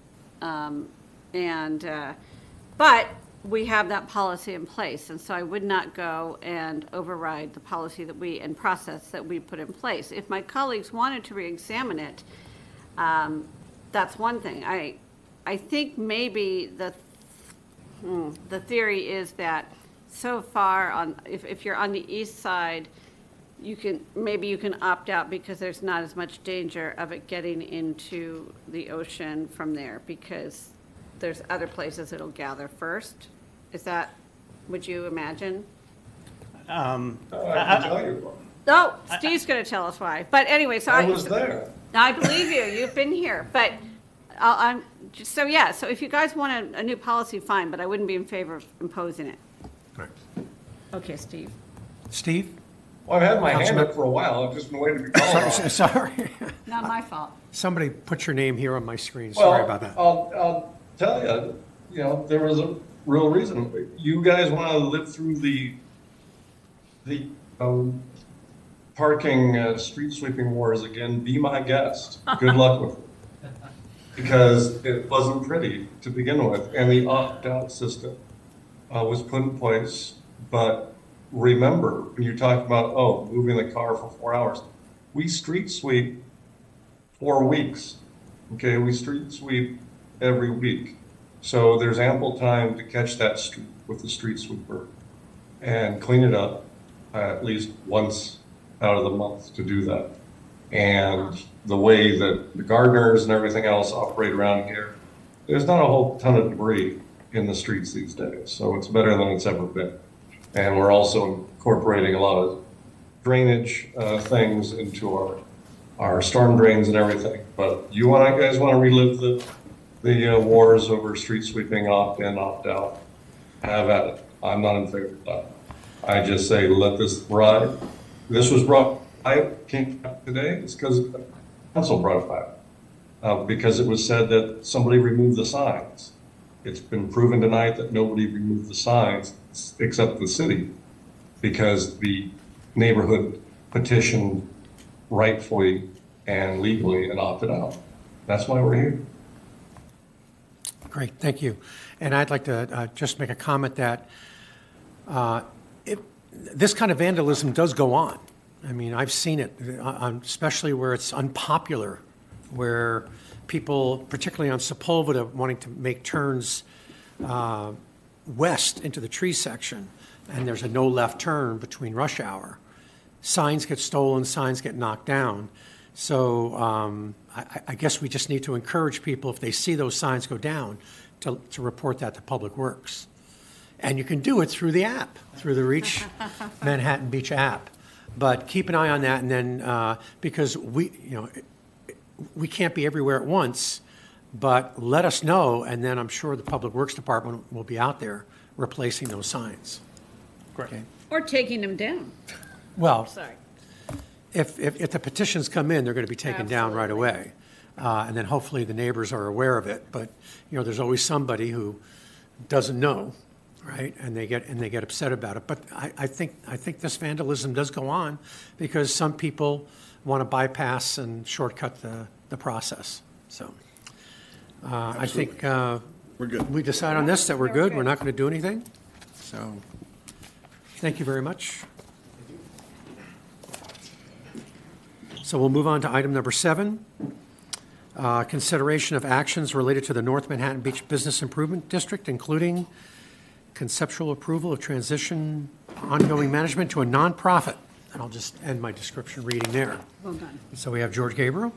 But we have that policy in place, and so I would not go and override the policy and process that we put in place. If my colleagues wanted to reexamine it, that's one thing. I think maybe the theory is that so far if you're on the east side, you can opt out because there's not as much danger of it getting into the ocean from there because there's other places it'll gather first. Would you imagine? I can tell you. No, Steve's going to tell us why. But anyway, so I was there. I believe you. You've been here. But so if you guys want a new policy, fine. But I wouldn't be in favor of imposing it. Right. Okay, Steve. Steve? Well, I've had my hand Councilman- up for a while. I've just been waiting to be called on. Sorry. Not my fault. Somebody put your name here on my screen. Sorry about that. I'll tell you, there was a real reason. You guys want to live through the parking street sweeping wars again, be my guest. Good luck with it. Because it wasn't pretty to begin with, and the opt-out system was put in place. But remember, when you talk about, moving the car for 4 hours, we street sweep 4 weeks. Okay, we street sweep every week. So there's ample time to catch that street with the street sweeper and clean it up at least once out of the month to do that. And the way that the gardeners and everything else operate around here, there's not a whole ton of debris in the streets these days. So it's better than it's ever been. And we're also incorporating a lot of drainage things into our storm drains and everything. But you guys want to relive the wars over street sweeping, opt in, opt out, have at it. I'm not in favor of that. I just say let this ride. This was brought, I came back today, it's because the council brought it back. Because it was said that somebody removed the signs. It's been proven tonight that nobody removed the signs except the city because the neighborhood petitioned rightfully and legally and opted out. That's why we're here. Great, thank you. And I'd like to just make a comment that this kind of vandalism does go on. I mean, I've seen it, especially where it's unpopular, where people, particularly on Sepulveda, wanting to make turns west into the tree section, and there's a no left turn between rush hour. Signs get stolen, signs get knocked down. So I guess we just need to encourage people, if they see those signs go down, to report that to Public Works. And you can do it through the app, through the Reach Manhattan Beach app. But keep an eye on that, and then because we can't be everywhere at once, but let us know, and then I'm sure the Public Works Department will be out there replacing those signs. Correct. Okay. Or taking them down. Well, Sorry. if the petitions come in, they're going to be taken down right away. And then hopefully the neighbors are aware of it. But, there's always somebody who doesn't know, right? And they get upset about it. But I think this vandalism does go on because some people want to bypass and shortcut the process. So I think We're good. we decide on this that we're good. We're not going to do anything. So thank you very much. So we'll move on to item number 7, consideration of actions related to the North Manhattan Beach Business Improvement District, including conceptual approval of transition ongoing management to a nonprofit. And I'll just end my description reading there. Well done. So we have George Gabriel.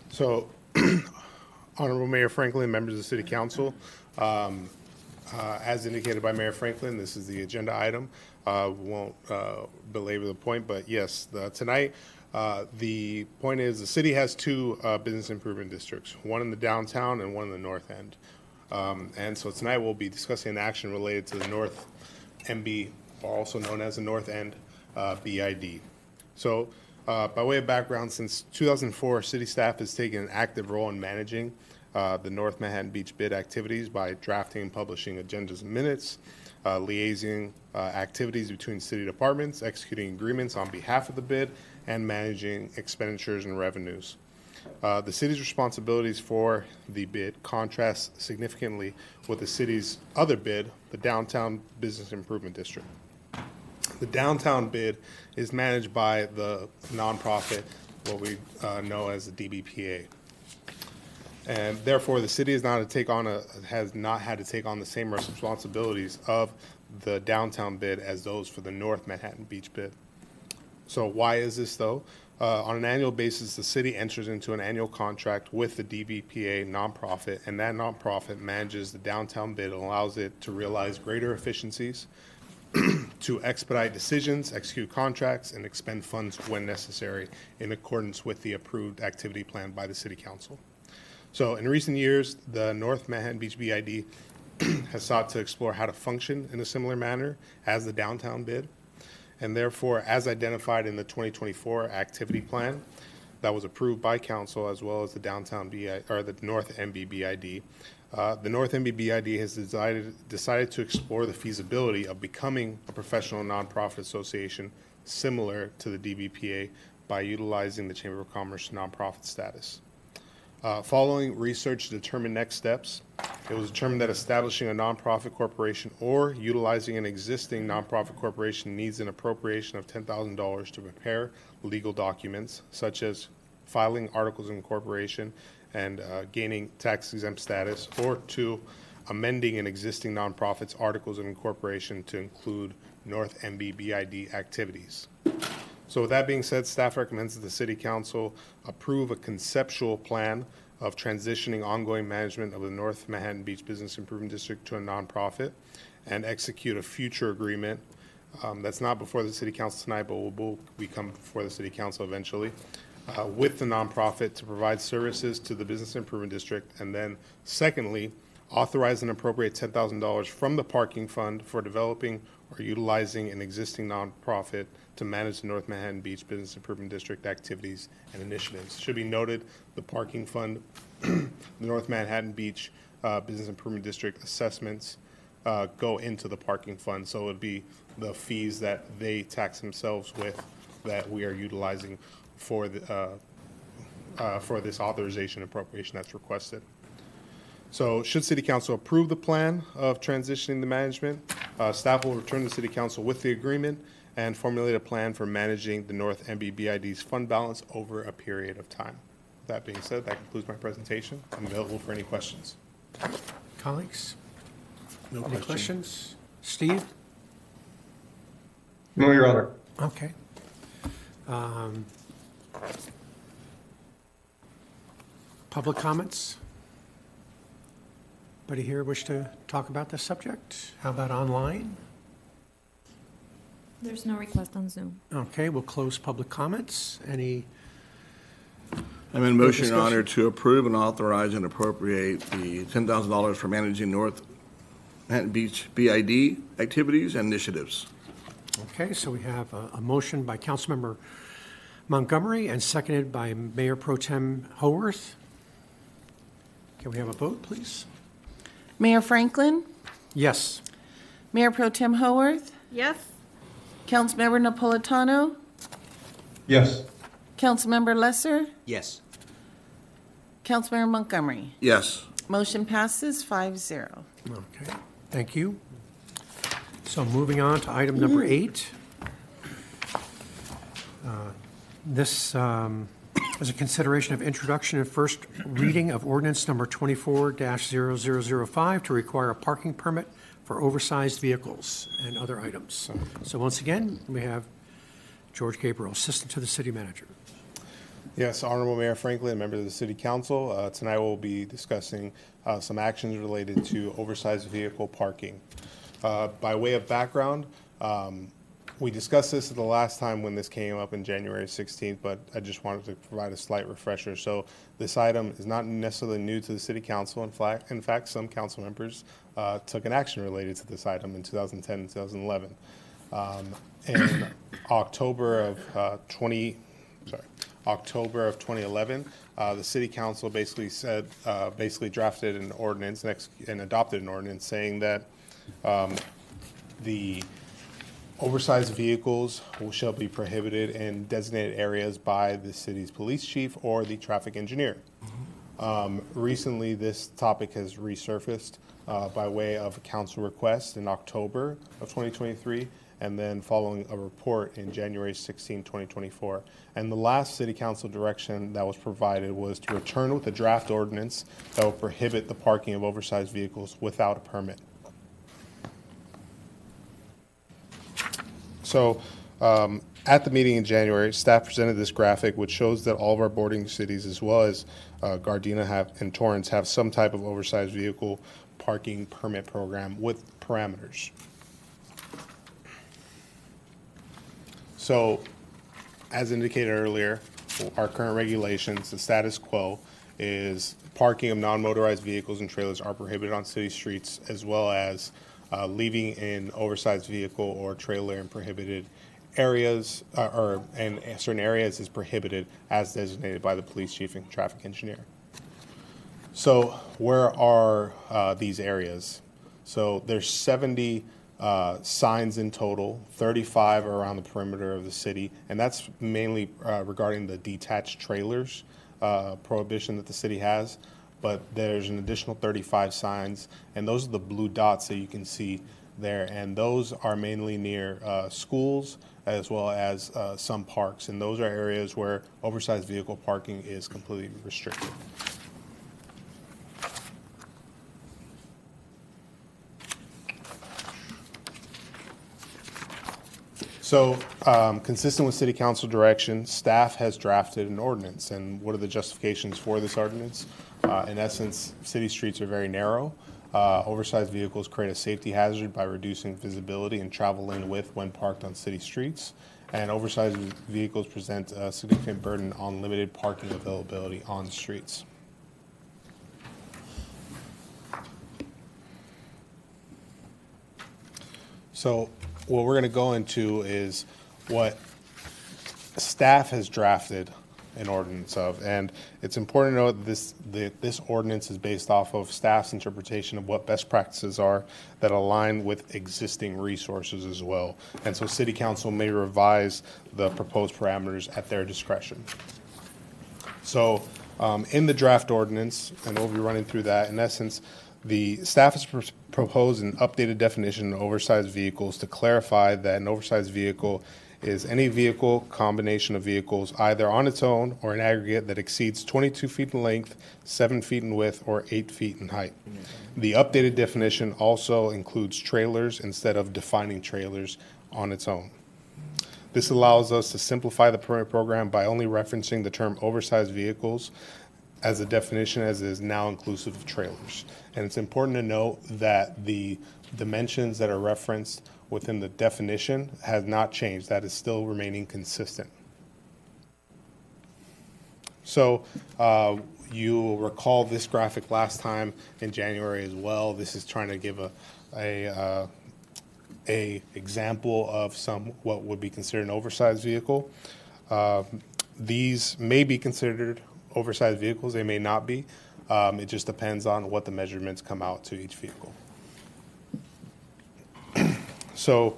So, Honorable Mayor Franklin, members of the City Council, As indicated by Mayor Franklin, this is the agenda item. Won't belabor the point, but yes, tonight, the point is the city has two business improvement districts, one in the downtown and one in the north end. And so tonight we'll be discussing an action related to the North MB, also known as the North End BID. So by way of background, since 2004, city staff has taken an active role in managing the North Manhattan Beach bid activities by drafting and publishing agendas and minutes, liaising activities between city departments, executing agreements on behalf of the bid, and managing expenditures and revenues. The city's responsibilities for the bid contrast significantly with the city's other bid, the Downtown Business Improvement District. The downtown bid is managed by the nonprofit, what we know as the DBPA. And therefore, the city has not had to take on the same responsibilities of the downtown bid as those for the North Manhattan Beach bid. So why is this though? On an annual basis, the city enters into an annual contract with the DBPA nonprofit, and that nonprofit manages the downtown bid and allows it to realize greater efficiencies, to expedite decisions, execute contracts, and expend funds when necessary in accordance with the approved activity plan by the City Council. So in recent years, the North Manhattan Beach BID has sought to explore how to function in a similar manner as the downtown bid. And therefore, as identified in the 2024 activity plan that was approved by council, as well as the downtown BID, or the North MB BID, the North MB BID has decided to explore the feasibility of becoming a professional nonprofit association similar to the DBPA by utilizing the Chamber of Commerce nonprofit status. Following research to determine next steps, it was determined that establishing a nonprofit corporation or utilizing an existing nonprofit corporation needs an appropriation of $10,000 to prepare legal documents, such as filing articles of incorporation and gaining tax-exempt status, or to amending an existing nonprofit's articles of incorporation to include North MB BID activities. So with that being said, staff recommends that the City Council approve a conceptual plan of transitioning ongoing management of the North Manhattan Beach Business Improvement District to a nonprofit and execute a future agreement that's not before the City Council tonight, but will become before the City Council eventually, with the nonprofit to provide services to the Business Improvement District. And then secondly, authorize and appropriate $10,000 from the parking fund for developing or utilizing an existing nonprofit to manage the North Manhattan Beach Business Improvement District activities and initiatives. Should be noted, the parking fund, the North Manhattan Beach Business Improvement District assessments go into the parking fund, so it would be the fees that they tax themselves with that we are utilizing for this authorization appropriation that's requested. So should City Council approve the plan of transitioning the management, staff will return to City Council with the agreement and formulate a plan for managing the North MB BID's fund balance over a period of time. That being said, that concludes my presentation. I'm available for any questions. Colleagues? No Any questions? Steve? No, Your Honor. Okay. Public comments? Anybody here wish to talk about this subject? How about online? There's no request on Zoom. Okay, we'll close public comments. Any? I'm in motion, Your Honor, to approve and authorize and appropriate the $10,000 for managing North Manhattan Beach BID activities and initiatives. Okay, so we have a motion by Councilmember Montgomery and seconded by Mayor Pro Tem Haworth. Can we have a vote, please? Mayor Franklin, Yes. Mayor Pro Tem Haworth, Yes? Councilmember Napolitano, Yes. Councilmember Lesser, Yes. Councilmember Montgomery. Yes. Motion passes 5-0. Okay, thank you. So moving on to item number 8. This is a consideration of introduction and first reading of ordinance number 24-0005 to require a parking permit for oversized vehicles and other items. So once again, we have George Gabriel, Assistant to the City Manager. Yes, Honorable Mayor Franklin, members of the City Council. Tonight we'll be discussing some actions related to oversized vehicle parking. By way of background, we discussed this the last time when this came up in January 16th, but I just wanted to provide a slight refresher. So this item is not necessarily new to the City Council. In fact, some council members took an action related to this item in 2010 and 2011. In October of 2011, the City Council basically drafted an ordinance and adopted an ordinance saying that the oversized vehicles shall be prohibited in designated areas by the city's police chief or the traffic engineer. Recently, this topic has resurfaced by way of a council request in October of 2023, and then following a report in January 16, 2024. And the last City Council direction that was provided was to return with a draft ordinance that will prohibit the parking of oversized vehicles without a permit. So at the meeting in January, staff presented this graphic which shows that all of our bordering cities, as well as Gardena and Torrance, have some type of oversized vehicle parking permit program with parameters. So, as indicated earlier, our current regulations, the status quo is parking of non-motorized vehicles and trailers are prohibited on city streets, as well as leaving an oversized vehicle or trailer in prohibited areas, and certain areas is prohibited as designated by the police chief and traffic engineer. So, where are these areas? So, there's 70 signs in total, 35 are around the perimeter of the city, and that's mainly regarding the detached trailers prohibition that the city has. But there's an additional 35 signs, and those are the blue dots that you can see there, and those are mainly near schools as well as some parks, and those are areas where oversized vehicle parking is completely restricted. So, consistent with City Council direction, staff has drafted an ordinance. And what are the justifications for this ordinance? In essence, city streets are very narrow. Oversized vehicles create a safety hazard by reducing visibility and travel lane width when parked on city streets. And oversized vehicles present a significant burden on limited parking availability on streets. So, what we're going to go into is what staff has drafted an ordinance of, and it's important to note that this ordinance is based off of staff's interpretation of what best practices are that align with existing resources as well. And so City Council may revise the proposed parameters at their discretion. So in the draft ordinance, and we'll be running through that, in essence, the staff has proposed an updated definition of oversized vehicles to clarify that an oversized vehicle is any vehicle, combination of vehicles, either on its own or in aggregate that exceeds 22 feet in length, 7 feet in width, or 8 feet in height. The updated definition also includes trailers instead of defining trailers on its own. This allows us to simplify the permit program by only referencing the term oversized vehicles as a definition as it is now inclusive of trailers. And it's important to note that the dimensions that are referenced within the definition has not changed. That is still remaining consistent. So you will recall this graphic last time in January as well. This is trying to give a example of what would be considered an oversized vehicle. These may be considered oversized vehicles. They may not be. It just depends on what the measurements come out to each vehicle. So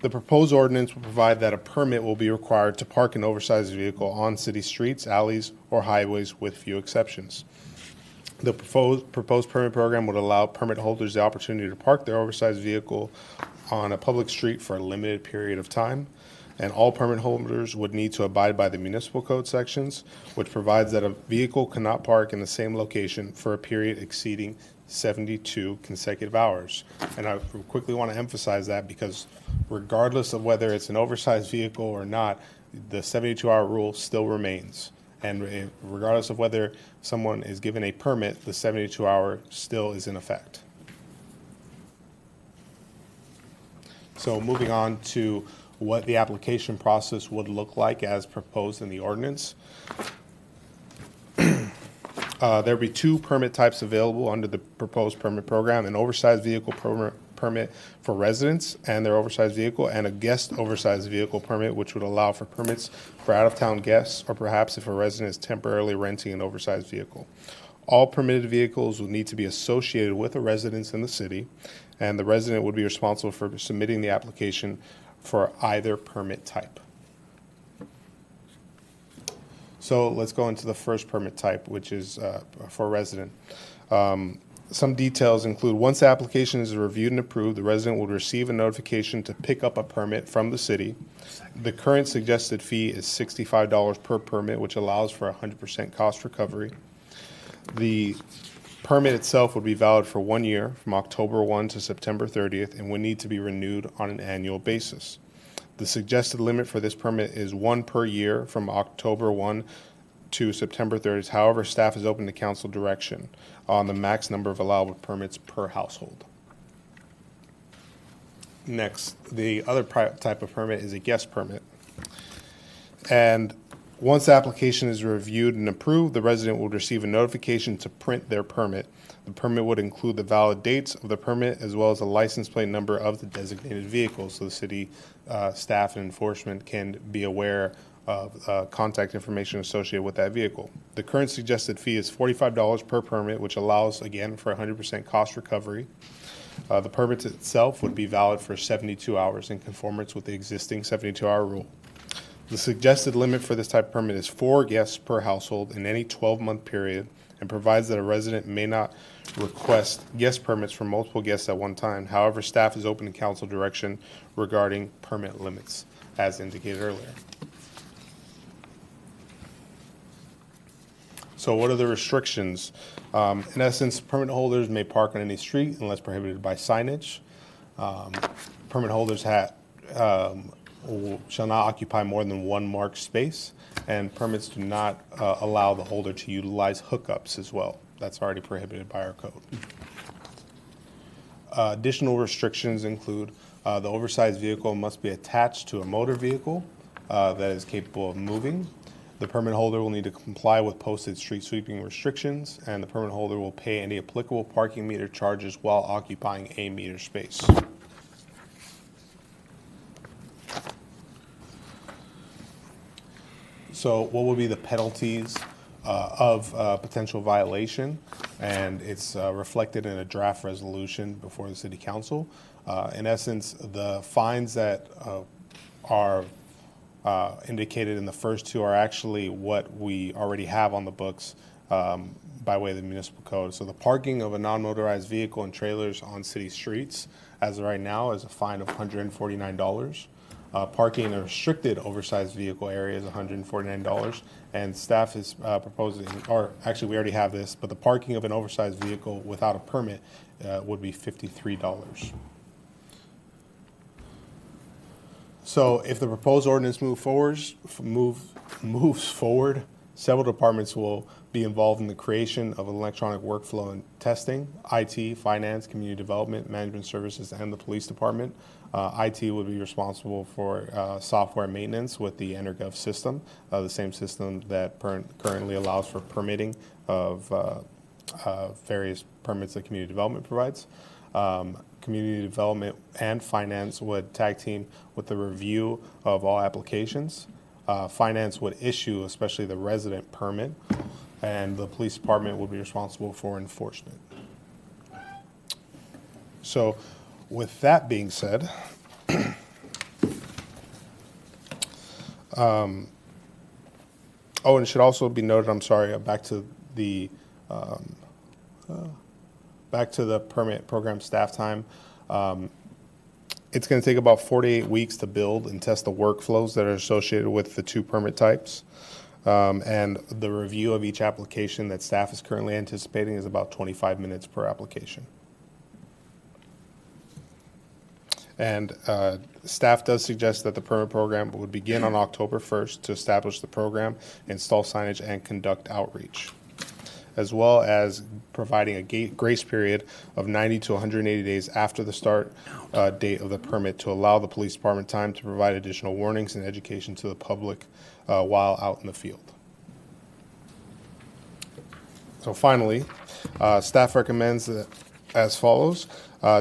the proposed ordinance will provide that a permit will be required to park an oversized vehicle on city streets, alleys, or highways with few exceptions. The proposed permit program would allow permit holders the opportunity to park their oversized vehicle on a public street for a limited period of time. And all permit holders would need to abide by the municipal code sections, which provides that a vehicle cannot park in the same location for a period exceeding 72 consecutive hours. And I quickly want to emphasize that because regardless of whether it's an oversized vehicle or not, the 72-hour rule still remains. And regardless of whether someone is given a permit, the 72-hour still is in effect. So moving on to what the application process would look like as proposed in the ordinance. There'll be two permit types available under the proposed permit program: an oversized vehicle permit for residents and their oversized vehicle, and a guest oversized vehicle permit, which would allow for permits for out-of-town guests, or perhaps if a resident is temporarily renting an oversized vehicle. All permitted vehicles will need to be associated with a residence in the city, and the resident would be responsible for submitting the application for either permit type. So let's go into the first permit type, which is for a resident. Some details include: once the application is reviewed and approved, the resident will receive a notification to pick up a permit from the city. The current suggested fee is $65 per permit, which allows for 100% cost recovery. The permit itself would be valid for 1 year, from October 1 to September 30th, and would need to be renewed on an annual basis. The suggested limit for this permit is 1 per year from October 1 to September 30th. However, staff is open to council direction on the max number of allowable permits per household. Next, the other type of permit is a guest permit. And once the application is reviewed and approved, the resident will receive a notification to print their permit. The permit would include the valid dates of the permit as well as the license plate number of the designated vehicle, so the city staff and enforcement can be aware of contact information associated with that vehicle. The current suggested fee is $45 per permit, which allows, again, for 100% cost recovery. The permit itself would be valid for 72 hours in conformance with the existing 72-hour rule. The suggested limit for this type of permit is 4 guests per household in any 12-month period, and provides that a resident may not request guest permits for multiple guests at one time. However, staff is open to council direction regarding permit limits, as indicated earlier. So what are the restrictions? In essence, permit holders may park on any street unless prohibited by signage. Permit holders shall not occupy more than 1 marked space, and permits do not allow the holder to utilize hookups as well. That's already prohibited by our code. Additional restrictions include the oversized vehicle must be attached to a motor vehicle that is capable of moving. The permit holder will need to comply with posted street sweeping restrictions, and the permit holder will pay any applicable parking meter charges while occupying a meter space. So what will be the penalties of potential violation? And it's reflected in a draft resolution before the City Council. In essence, the fines that are indicated in the first two are actually what we already have on the books by way of the municipal code. So the parking of a non-motorized vehicle and trailers on city streets, as of right now, is a fine of $149. Parking in a restricted oversized vehicle area is $149, and staff is proposing, or actually we already have this, but the parking of an oversized vehicle without a permit would be $53. So if the proposed ordinance moves forward, several departments will be involved in the creation of an electronic workflow and testing: IT, finance, community development, management services, and the police department. IT would be responsible for software maintenance with the EnerGov system, the same system that currently allows for permitting of various permits that community development provides. Community development and finance would tag team with the review of all applications. Finance would issue, especially the resident permit, and the police department would be responsible for enforcement. So with that being said, oh, and it should also be noted, I'm sorry, back to the permit program staff time. It's going to take about 4 to 8 weeks to build and test the workflows that are associated with the two permit types. And the review of each application that staff is currently anticipating is about 25 minutes per application. And staff does suggest that the permit program would begin on October 1st to establish the program, install signage, and conduct outreach, as well as providing a grace period of 90 to 180 days after the start date of the permit to allow the police department time to provide additional warnings and education to the public while out in the field. So finally, staff recommends that as follows.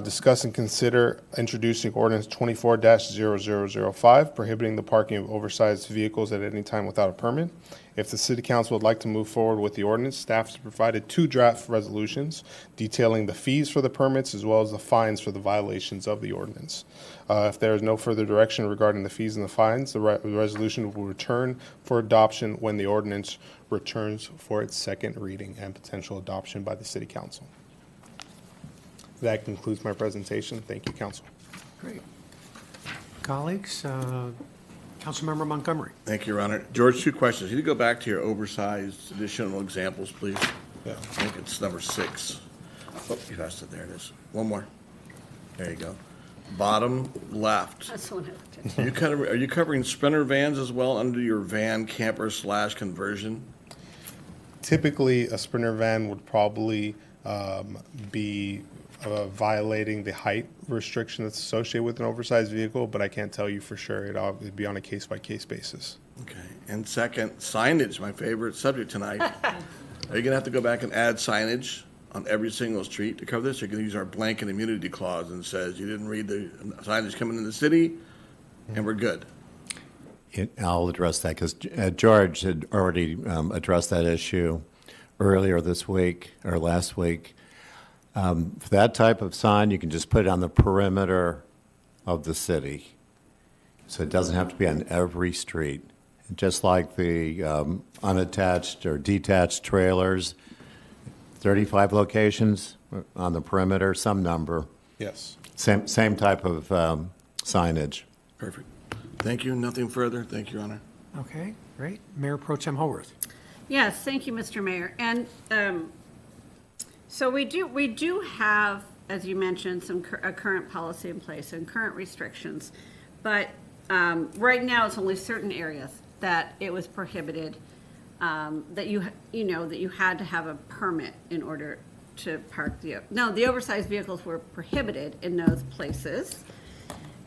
Discuss and consider introducing ordinance 24-0005, prohibiting the parking of oversized vehicles at any time without a permit. If the City Council would like to move forward with the ordinance, staff has provided 2 draft resolutions detailing the fees for the permits as well as the fines for the violations of the ordinance. If there is no further direction regarding the fees and the fines, the resolution will return for adoption when the ordinance returns for its second reading and potential adoption by the City Council. That concludes my presentation. Thank you, Council. Great. Colleagues, Councilmember Montgomery. Thank you, Your Honor. George, 2 questions. Can you go back to your oversized additional examples, please? Yeah. I think it's number 6. Oh, you passed it. There it is. One more. There you go. Bottom left. That's the one I looked at. Are you covering Sprinter vans as well under your van camper / conversion? Typically, a Sprinter van would probably be violating the height restriction that's associated with an oversized vehicle, but I can't tell you for sure. It'd be on a case-by-case basis. Okay. And second, signage, my favorite subject tonight. Are you going to have to go back and add signage on every single street to cover this? Or are you going to use our blanket immunity clause and says you didn't read the signage coming in the city and we're good? I'll address that because George had already addressed that issue earlier this week or last week. For that type of sign, you can just put it on the perimeter of the city. So it doesn't have to be on every street. Just like the unattached or detached trailers, 35 locations on the perimeter, some number. Yes. Same type of signage. Perfect. Thank you. Nothing further. Thank you, Your Honor. Okay, great. Mayor Pro Tem Haworth. Yes, thank you, Mr. Mayor. And so we do have, as you mentioned, a current policy in place and current restrictions, but right now it's only certain areas that it was prohibited, that you had to have a permit in order to park the oversized vehicles were prohibited in those places,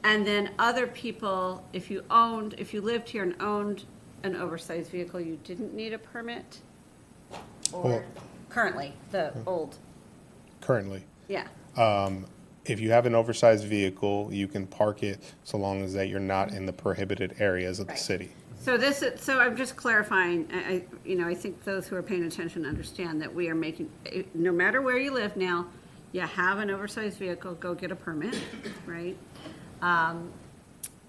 and then other people, if you lived here and owned an oversized vehicle, you didn't need a permit, or. Currently, the old. Currently. Yeah. If you have an oversized vehicle, you can park it so long as that you're not in the prohibited areas of the city. So so I'm just clarifying, I think those who are paying attention understand that we are making, no matter where you live now, you have an oversized vehicle, go get a permit, right?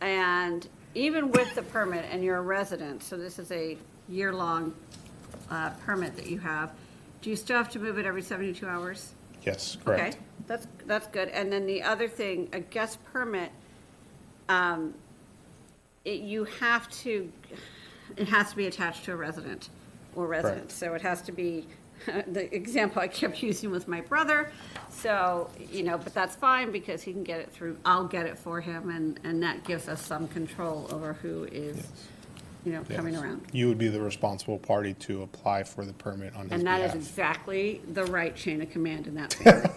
And even with the permit and you're a resident, so this is a year-long permit that you have, do you still have to move it every 72 hours? Yes, correct. Okay, that's good. And then the other thing, a guest permit, it has to be attached to a resident or residence. So it has to be, the example I kept using was my brother. So, but that's fine because he can get it through, I'll get it for him, and that gives us some control over who is, coming around. You would be the responsible party to apply for the permit on his behalf. And that is exactly the right chain of command in that family.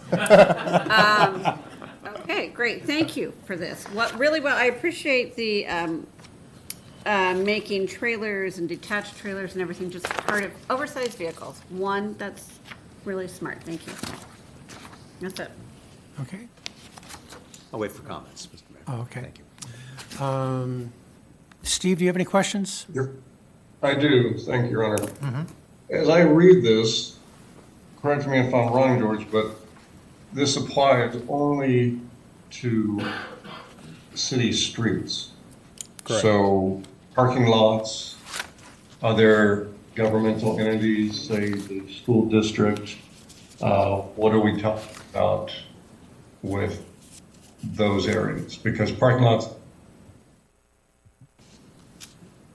Okay, great. Thank you for this. I appreciate the making trailers and detached trailers and everything just part of oversized vehicles. That's really smart. Thank you. That's it. Okay. I'll wait for comments, Mr. Mayor. Oh, okay. Thank you. Steve, do you have any questions? I do. Thank you, Your Honor. As I read this, correct me if I'm wrong, George, but this applies only to city streets. Correct. So parking lots, other governmental entities, say the school district, what are we talking about with those areas? Because parking lots,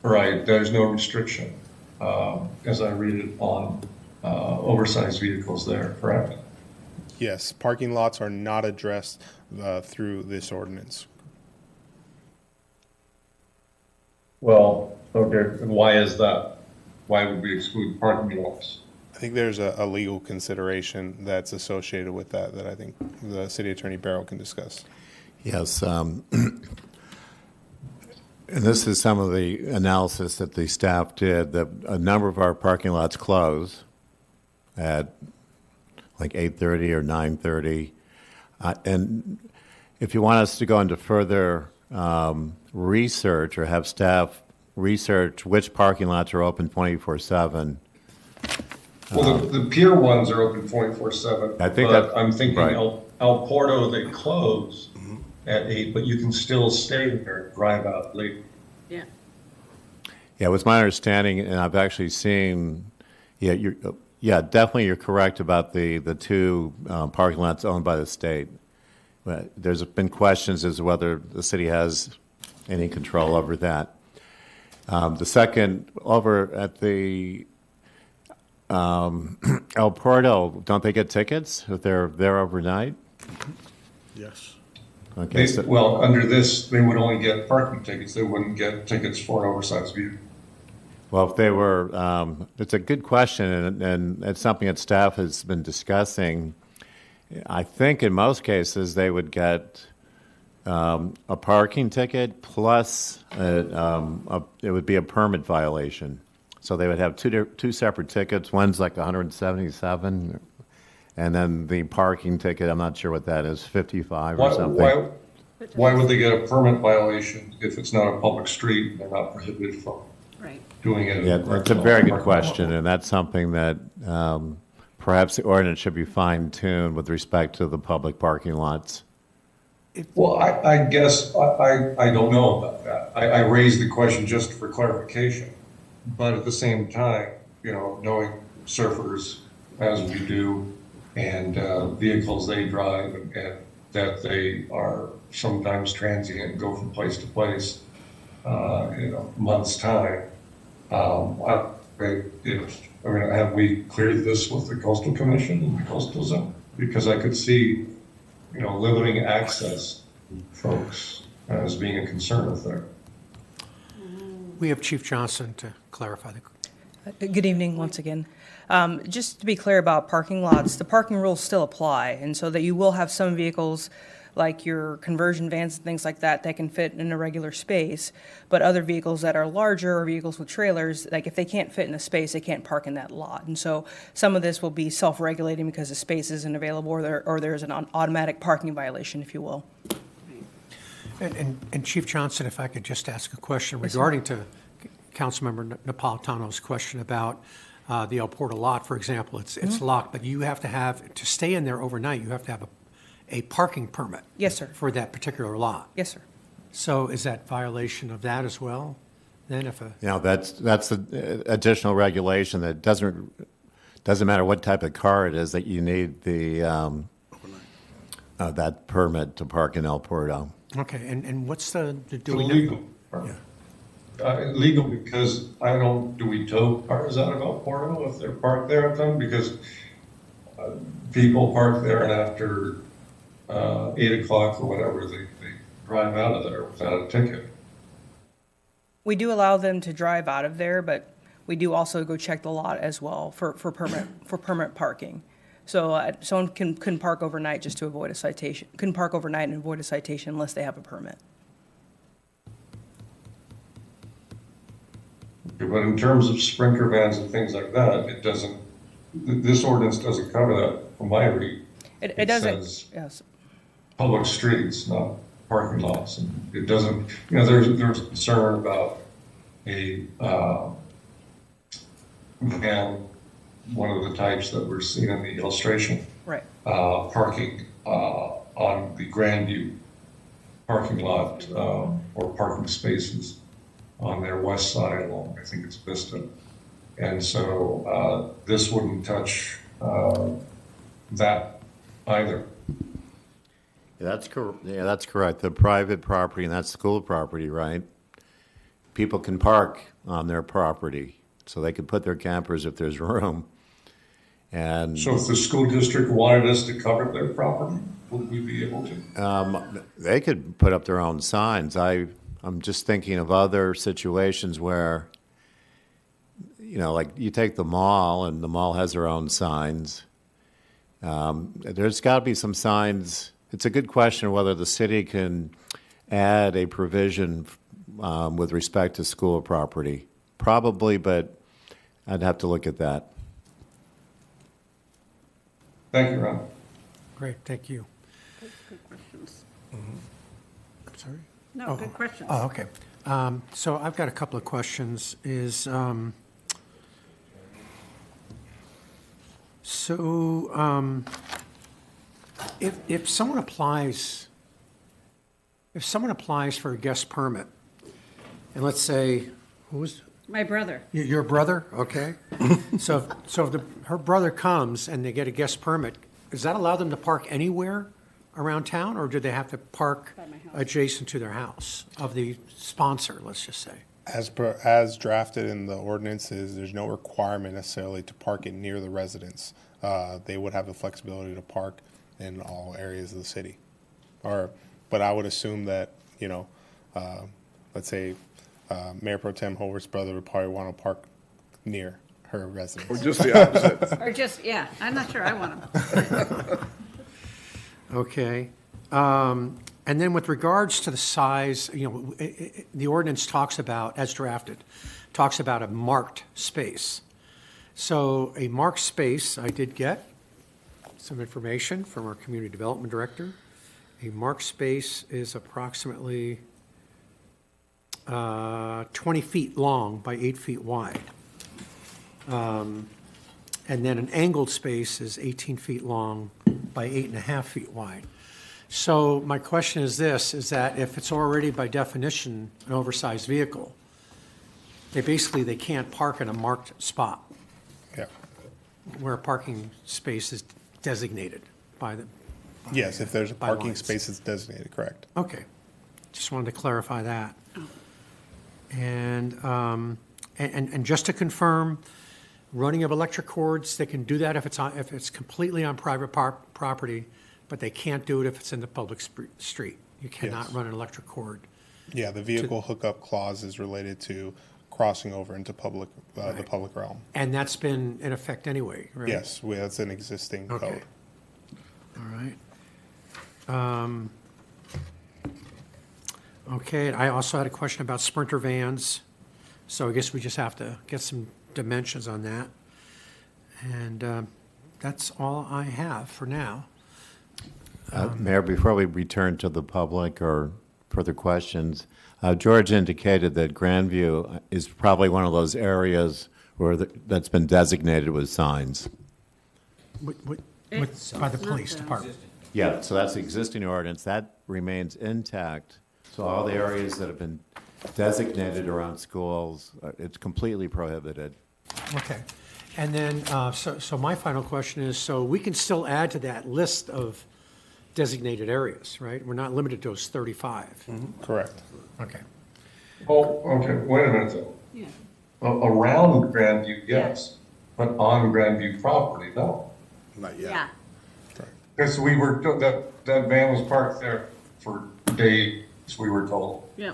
right, there's no restriction, as I read it, on oversized vehicles there, correct? Yes, parking lots are not addressed through this ordinance, Well, okay, and why is that? Why would we exclude parking lots? I think there's a legal consideration that's associated with that I think the City Attorney Barrow can discuss. Yes. And this is some of the analysis that the staff did, that a number of our parking lots close at like 8:30 or 9:30. And if you want us to go into further research or have staff research which parking lots are open 24/7. Well, the pier ones are open 24/7. I think but that- I'm thinking right. El Porto, they close at 8, but you can still stay there, drive out late. Yeah. Yeah, it was my understanding, and I've actually seen, definitely you're correct about the two parking lots owned by the state. But there's been questions as to whether the city has any control over that. The second, over at the El Porto, don't they get tickets if they're there overnight? Yes. Okay, Well, under this, they would only get parking tickets. They wouldn't get tickets for an oversized vehicle. well, if they were, it's a good question, and it's something that staff has been discussing. I think in most cases they would get a parking ticket plus it would be a permit violation. So they would have two separate tickets. One's like 177, and then the parking ticket, I'm not sure what that is, 55 or something. Why would they get a permit violation if it's not a public street and they're not prohibited from Right. doing it? Yeah, that's a very good question, and that's something that perhaps the ordinance should be fine-tuned with respect to the public parking lots. Well, I guess I don't know about that. I raised the question just for clarification. But at the same time, knowing surfers as we do and vehicles they drive and that they are sometimes transient and go from place to place, months' time. Have we cleared this with the Coastal Commission and the Coastal Zone? Because I could see, limiting access folks as being a concern with there. We have Chief Johnson to clarify the. Good evening, once again. Just to be clear about parking lots, the parking rules still apply, and so that you will have some vehicles, like your conversion vans and things like that, that can fit in a regular space, but other vehicles that are larger or vehicles with trailers, like if they can't fit in a space, they can't park in that lot. And so some of this will be self-regulating because the space isn't available, or there's an automatic parking violation, if you will. And Chief Johnson, if I could just ask a question regarding to Councilmember Napolitano's question about the El Porto lot, for example. It's locked, but you have to stay in there overnight, you have to have a parking permit. Yes, sir. For that particular lot. Yes, sir. So is that violation of that as well? Then if That's the additional regulation that doesn't matter what type of car it is, that you need the that permit to park in El Porto. Okay, and what's the do we Illegal. know? Illegal because do we tow cars out of El Porto if they're parked there at them? Because people park there and after 8 o'clock or whatever, they drive out of there without a ticket. We do allow them to drive out of there, but we do also go check the lot as well for permit parking. So someone can park overnight just to avoid a citation. Couldn't park overnight and avoid a citation unless they have a permit. But in terms of sprinter vans and things like that, it doesn't. This ordinance doesn't cover that from my read. It doesn't. Says Yes. public streets, not parking lots, and it doesn't. There's concern about a van, one of the types that we're seeing in the illustration, Right. Parking on the Grandview parking lot or parking spaces on their west side along, I think it's Vista. And so this wouldn't touch that either. That's correct. The private property, and that's school property, right? People can park on their property, so they can put their campers if there's room. And so if the school district wanted us to cover their property, would we be able to? they could put up their own signs. I I'm just thinking of other situations where, like you take the mall, and the mall has their own signs. There's got to be some signs. It's a good question whether the city can add a provision with respect to school property. Probably, but I'd have to look at that. Thank you, Ron. Great, thank you. Good questions. I'm sorry? No, good questions. Oh, okay. So I've got a couple of questions. If someone applies for a guest permit, and let's say, My brother. your brother, okay? So if her brother comes and they get a guest permit, does that allow them to park anywhere around town, or do they have to park adjacent to their house of the sponsor, let's just say? As drafted in the ordinances, there's no requirement necessarily to park it near the residence. They would have the flexibility to park in all areas of the city. But I would assume that, let's say Mayor Pro Tem Hover's brother would probably want to park near her residence. Or just the opposite. Or just, yeah, I'm not sure I want them. Okay. And then with regards to the size, the ordinance talks about, as drafted, talks about a marked space. So a marked space, I did get some information from our community development director. A marked space is approximately 20 feet long by 8 feet wide. And then an angled space is 18 feet long by 8.5 feet wide. So my question is this, is that if it's already by definition an oversized vehicle, they can't park in a marked spot. Yeah. Where a parking space is designated by the. Yes, if there's a by parking lines. space, it's designated, correct. Okay. Just wanted to clarify that. And just to confirm, running of electric cords, they can do that if it's completely on private property, but they can't do it if it's in the public street. You cannot Yes. run an electric cord. Yeah, the vehicle hookup clause is related to crossing over into the public realm. And that's been in effect anyway, right? Yes, that's an existing Okay. code. All right. Okay, I also had a question about Sprinter vans, so I guess we just have to get some dimensions on that. And that's all I have for now. Mayor, before we return to the public or further questions, George indicated that Grandview is probably one of those areas where that's been designated with signs. By the police department. Yeah, so that's the existing ordinance. That remains intact. So all the areas that have been designated around schools, it's completely prohibited. Okay. And then, so my final question is, so we can still add to that list of designated areas, right? We're not limited to those 35. Correct. Okay. Oh, okay, wait a minute though. Yeah. Around Grandview, yes, but on Grandview property, no. Not yet. Yeah. Because that van was parked there for days, we were told. Yeah.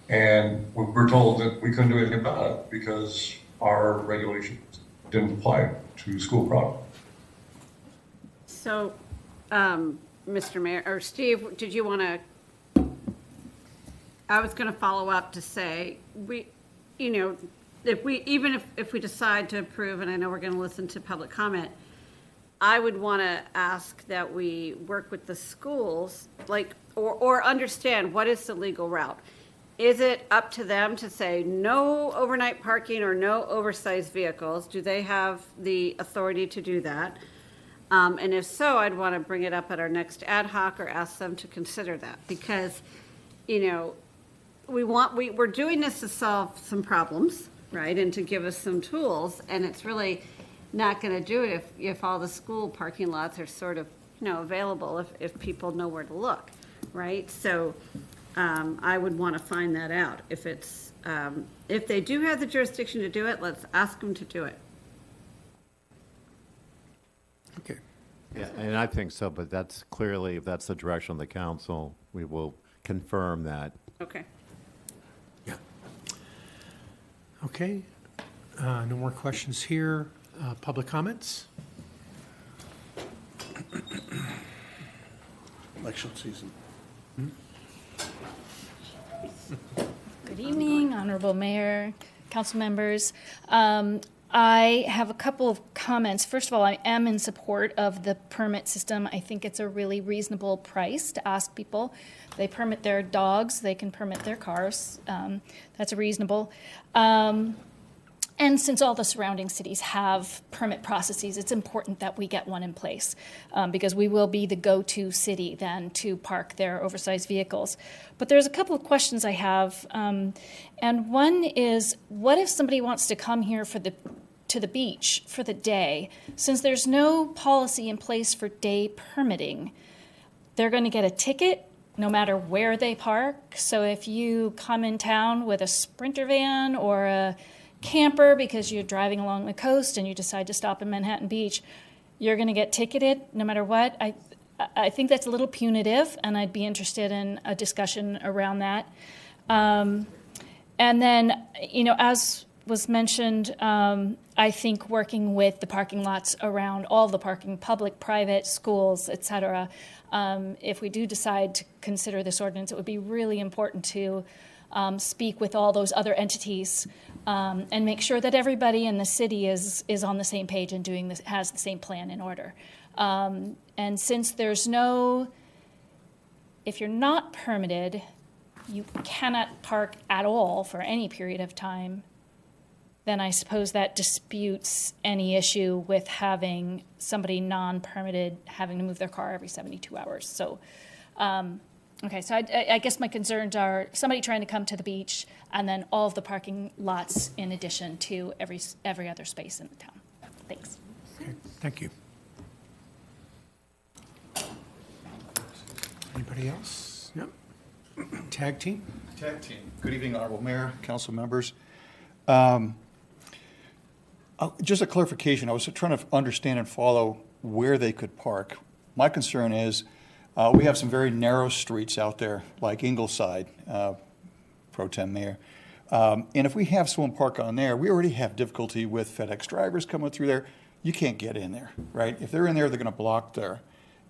And we were told that we couldn't do anything about it because our regulations didn't apply to school property. So, Mr. Mayor, or Steve, did you want to, I was going to follow up to say, if we decide to approve, and I know we're going to listen to public comment, I would want to ask that we work with the schools, or understand what is the legal route. Is it up to them to say no overnight parking or no oversized vehicles? Do they have the authority to do that? And if so, I'd want to bring it up at our next ad hoc or ask them to consider that, because, we're doing this to solve some problems, right? And to give us some tools, and it's really not going to do it if all the school parking lots are sort of, available if people know where to look, right? So I would want to find that out. If they do have the jurisdiction to do it, let's ask them to do it. Okay. Yeah, and I think so, but that's clearly, if that's the direction of the council, we will confirm that. Okay. Okay, no more questions here. Public comments? Election season. Good evening, Honorable Mayor, council members. I have a couple of comments. First of all, I am in support of the permit system. I think it's a really reasonable price to ask people. They permit their dogs, they can permit their cars. That's reasonable. And since all the surrounding cities have permit processes, it's important that we get one in place because we will be the go-to city then to park their oversized vehicles. But there's a couple of questions I have. And one is, what if somebody wants to come here to the beach for the day? Since there's no policy in place for day permitting, they're going to get a ticket no matter where they park. So if you come in town with a Sprinter van or a camper because you're driving along the coast and you decide to stop in Manhattan Beach, you're going to get ticketed no matter what. I think that's a little punitive, and I'd be interested in a discussion around that. And then, as was mentioned, I think working with the parking lots around all the parking, public, private, schools, et cetera, if we do decide to consider this ordinance, it would be really important to speak with all those other entities and make sure that everybody in the city is on the same page and doing this, has the same plan in order. And since there's if you're not permitted, you cannot park at all for any period of time, then I suppose that disputes any issue with having somebody non-permitted having to move their car every 72 hours. So, okay, so I guess my concerns are somebody trying to come to the beach and then all of the parking lots in addition to every other space in the town. Thanks. Okay, thank you. Anybody else? Yep. Tag team? Tag team. Good evening, Honorable Mayor, council members. Just a clarification. I was trying to understand and follow where they could park. My concern is we have some very narrow streets out there, like Ingleside, Pro Tem Mayor. And if we have someone park on there, we already have difficulty with FedEx drivers coming through there. You can't get in there, right? If they're in there, they're going to block there.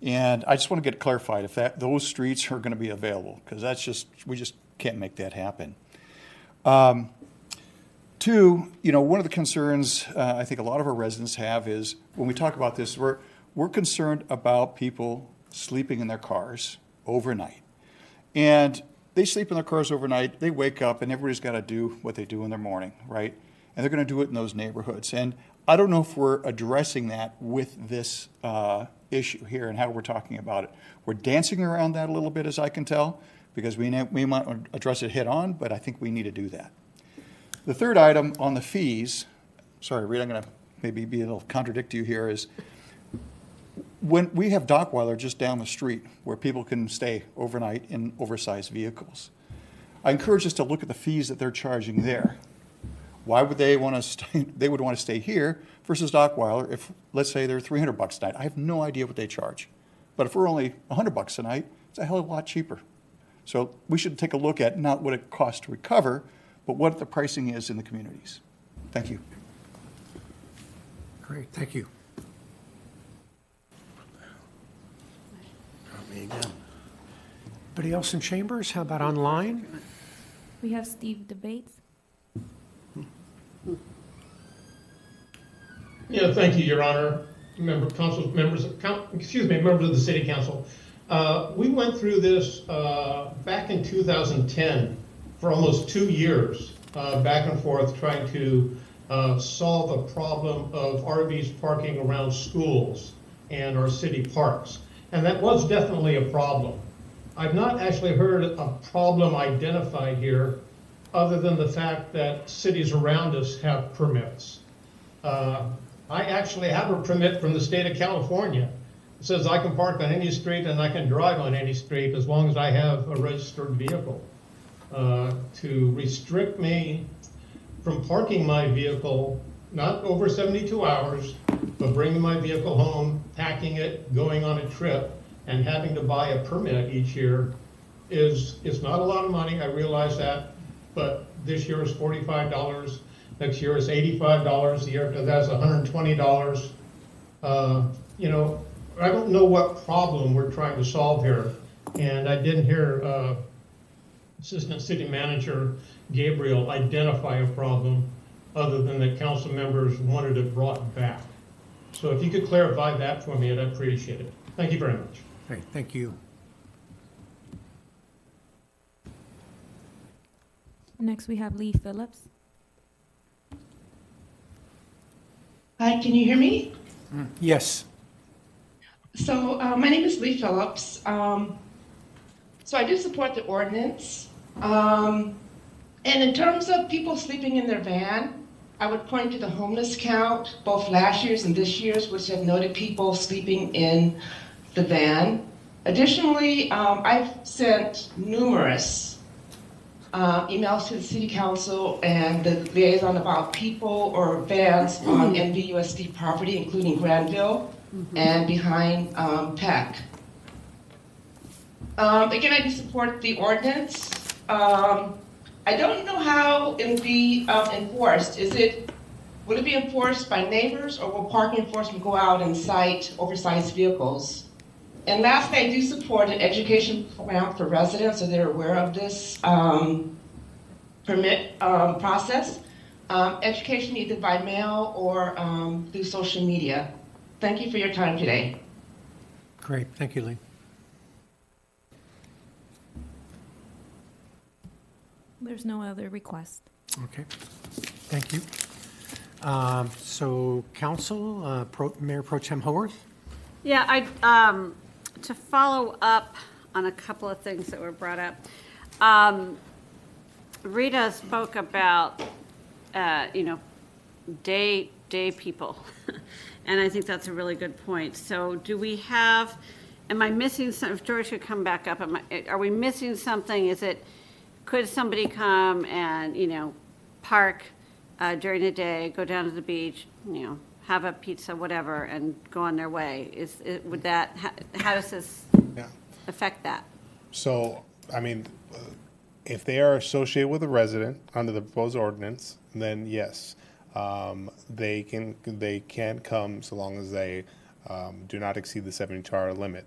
And I just want to get clarified if those streets are going to be available, because we just can't make that happen. Two, one of the concerns I think a lot of our residents have is when we talk about this, we're concerned about people sleeping in their cars overnight. And they sleep in their cars overnight, they wake up, and everybody's got to do what they do in their morning, right? And they're going to do it in those neighborhoods. And I don't know if we're addressing that with this issue here and how we're talking about it. We're dancing around that a little bit, as I can tell, because we might address it head on, but I think we need to do that. The third item on the fees, sorry, Rita, I'm going to maybe be a little contradict you here, is when we have Dockweiler just down the street where people can stay overnight in oversized vehicles. I encourage us to look at the fees that they're charging there. Why would they want to stay? They would want to stay here versus Dockweiler if, let's say, they're $300 a night. I have no idea what they charge. But if we're only $100 a night, it's a hell of a lot cheaper. So we should take a look at not what it costs to recover, but what the pricing is in the communities. Thank you. Great, thank you. Me again. Anybody else in chambers? How about online? We have Steve Debates. Yeah, thank you, Your Honor. Members of the City Council. We went through this back in 2010 for almost 2 years, back and forth, trying to solve a problem of RVs parking around schools and our city parks. And that was definitely a problem. I've not actually heard a problem identified here other than the fact that cities around us have permits. I actually have a permit from the state of California. It says I can park on any street and I can drive on any street as long as I have a registered vehicle. To restrict me from parking my vehicle, not over 72 hours, but bringing my vehicle home, packing it, going on a trip, and having to buy a permit each year is not a lot of money. I realize that, but this year is $45. Next year is $85. The year after that's $120. You know, I don't know what problem we're trying to solve here. And I didn't hear Assistant City Manager Gabriel identify a problem other than that council members wanted it brought back. So if you could clarify that for me, I'd appreciate it. Thank you very much. Okay, thank you. Next, we have Lee Phillips. Hi, can you hear me? Yes. So my name is Lee Phillips. So I do support the ordinance. And in terms of people sleeping in their van, I would point to the homeless count, both last year's and this year's, which have noted people sleeping in the van. Additionally, I've sent numerous emails to the City Council and the liaison about people or vans on NVUSD property, including Granville and behind Peck. Again, I do support the ordinance. I don't know how it will be enforced. Will it be enforced by neighbors, or will parking enforcement go out and cite oversized vehicles? And lastly, I do support an education program for residents so they're aware of this permit process. Education either by mail or through social media. Thank you for your time today. Great, thank you, Lee. There's no other request. Okay, thank you. So, Council, Mayor Pro Tem Haworth? Yeah, to follow up on a couple of things that were brought up. Rita spoke about, day people. And I think that's a really good point. So do we have, am I missing some, if George could come back up, are we missing something? Could somebody come and, park during the day, go down to the beach, have a pizza, whatever, and go on their way? How does this affect that? So, if they are associated with a resident under the proposed ordinance, then yes, they can come so long as they do not exceed the 72-hour limit.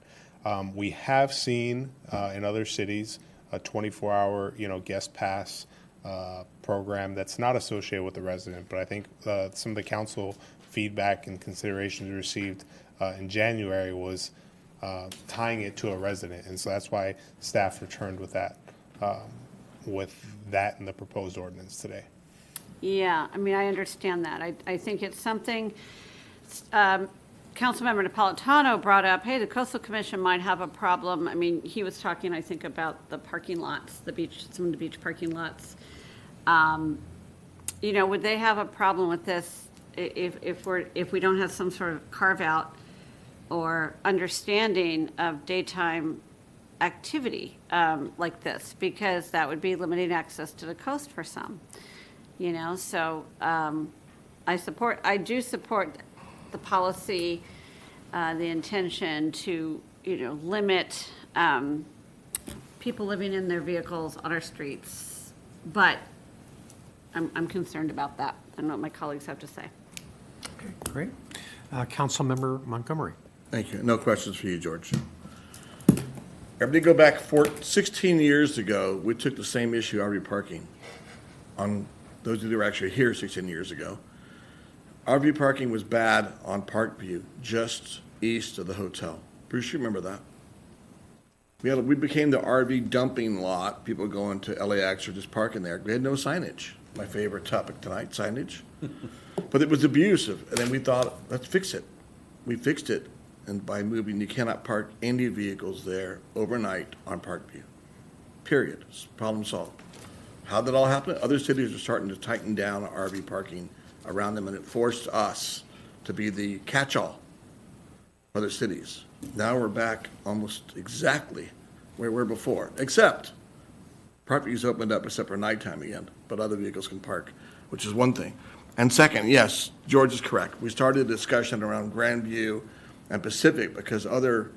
We have seen in other cities a 24-hour, guest pass program that's not associated with the resident. But I think some of the council feedback and considerations received in January was tying it to a resident, and so that's why staff returned with that in the proposed ordinance today. Yeah, I understand that. I think it's something, Councilmember Napolitano brought up, hey, the Coastal Commission might have a problem. He was talking, I think, about the parking lots, some of the beach parking lots. Would they have a problem with this if we don't have some sort of carve out or understanding of daytime activity like this? Because that would be limiting access to the coast for some. So I do support the policy, the intention to, limit people living in their vehicles on our streets. But I'm concerned about that. I don't know what my colleagues have to say. Okay, great. Councilmember Montgomery. Thank you. No questions for you, George. Everybody go back 16 years ago, we took the same issue, RV parking, on those of you who were actually here 16 years ago. RV parking was bad on Parkview, just east of the hotel. Bruce, you remember that? We became the RV dumping lot, people going to LAX or just parking there. We had no signage. My favorite topic tonight, signage. But it was abusive, and then we thought, let's fix it. We fixed it, and by moving, you cannot park any vehicles there overnight on Parkview. Period. Problem solved. How did that all happen? Other cities are starting to tighten down RV parking around them, and it forced us to be the catch-all for other cities. Now we're back almost exactly where we were before, except Parkview's opened up except for nighttime again, but other vehicles can park, which is one thing. And second, yes, George is correct. We started a discussion around Grandview and Pacific because other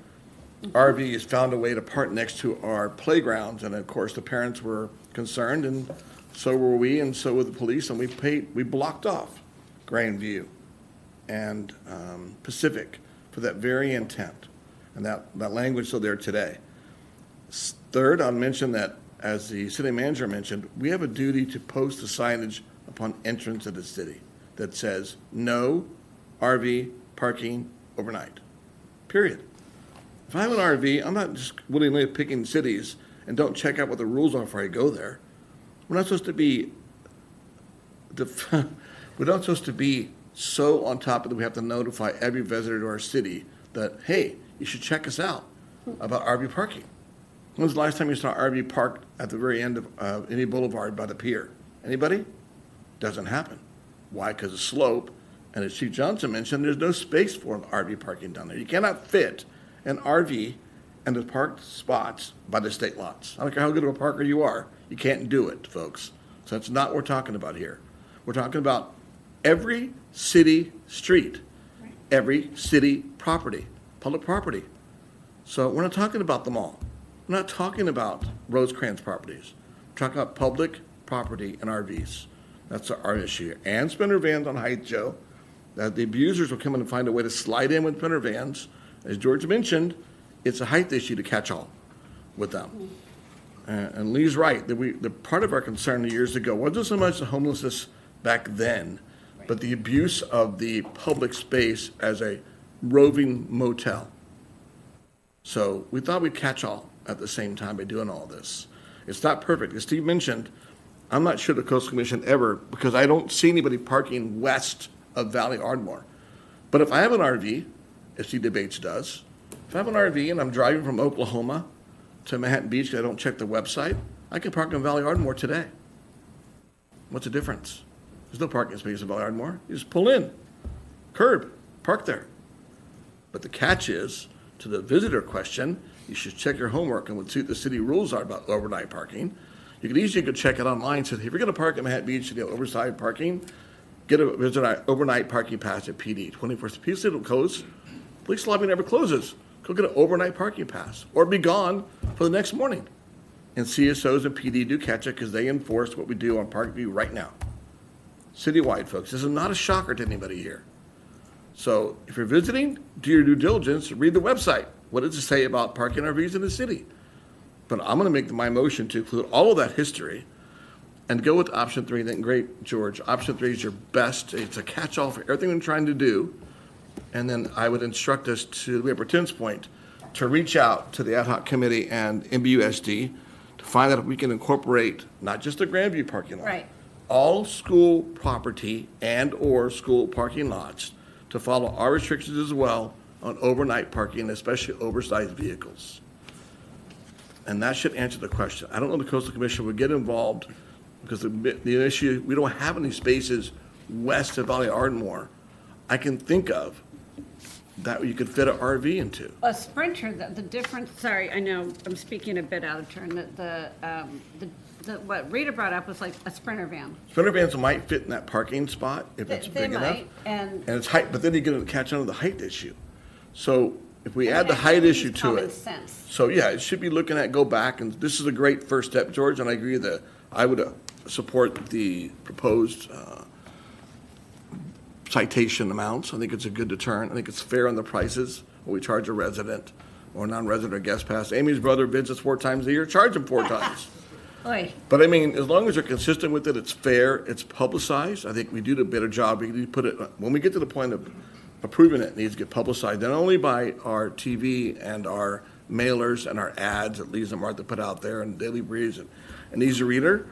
RVs found a way to park next to our playgrounds, and of course the parents were concerned, and So were we, and so were the police, and we blocked off Grandview and Pacific for that very intent. And that language is still there today. Third, I'll mention that, as the city manager mentioned, we have a duty to post the signage upon entrance of the city that says no RV parking overnight, period. If I have an RV, I'm not just willingly picking cities and don't check out what the rules are before I go there. We're not supposed to be so on top of it that we have to notify every visitor to our city that, hey, you should check us out about RV parking. When was the last time you saw an RV parked at the very end of any boulevard by the pier? Anybody? Doesn't happen. Why? Because of slope. And as Chief Johnson mentioned, there's no space for an RV parking down there. You cannot fit an RV and the parked spots by the state lots. I don't care how good of a parker you are. You can't do it, folks. So that's not what we're talking about here. We're talking about every city street, every city property, public property. So we're not talking about them all. We're not talking about Rosecrans properties. We're talking about public property and RVs. That's our issue here. And sprinter vans on height, Joe. That the abusers will come in and find a way to slide in with sprinter vans. As George mentioned, it's a height issue to catch all with them. And Lee's right. The part of our concern years ago wasn't so much the homelessness back then, but the abuse of the public space as a roving motel. So we thought we'd catch all at the same time by doing all this. It's not perfect. As Steve mentioned, I'm not sure the Coastal Commission ever, because I don't see anybody parking west of Valley Ardmore. But if I have an RV, as Steve Debates does, if I have an RV and I'm driving from Oklahoma to Manhattan Beach because I don't check the website, I can park in Valley Ardmore today. What's the difference? There's no parking space in Valley Ardmore. You just pull in, curb, park there. But the catch is, to the visitor question, you should check your homework and what the city rules are about overnight parking. You could easily go check it online. So if you're going to park at Manhattan Beach and you have oversized parking, get a overnight parking pass at PD. 24th Police will close. Police lobby never closes. Go get an overnight parking pass or be gone for the next morning. And CSOs and PD do catch it because they enforce what we do on Parkview right now. Citywide, folks. This is not a shocker to anybody here. So if you're visiting, do your due diligence, read the website. What does it say about parking RVs in the city? But I'm going to make my motion to include all of that history and go with option 3. Then great, George. Option 3 is your best. It's a catch-all for everything we're trying to do. And then I would instruct us to, we have Tim's point, to reach out to the ad hoc committee and MBUSD to find out if we can incorporate not just the Grandview parking lot, Right. all school property and or school parking lots to follow our restrictions as well on overnight parking, especially oversized vehicles. And that should answer the question. I don't know if the Coastal Commission would get involved because the issue, we don't have any spaces west of Valley Ardmore I can think of that you could fit an RV into. A Sprinter, the difference, sorry, I know I'm speaking a bit out of turn, what Rita brought up was like a Sprinter van. Sprinter vans might fit in that parking spot if it's big enough. They might, and it's height, but then you get to catch on to the height issue. So if we add the height issue to common it. sense. So yeah, it should be looking at, go back, and this is a great first step, George, and I agree that I would support the proposed citation amounts. I think it's a good deterrent. I think it's fair on the prices when we charge a resident or non-resident or guest pass. Amy's brother bids us 4 times a year, charge him 4 times. Oy. But I mean, as long as you're consistent with it, it's fair, it's publicized. I think we do a better job. We need to put it, when we get to the point of approving it, it needs to get publicized, not only by our TV and our mailers and our ads that Lisa and Martha put out there and Daily Breeze and Easy Reader,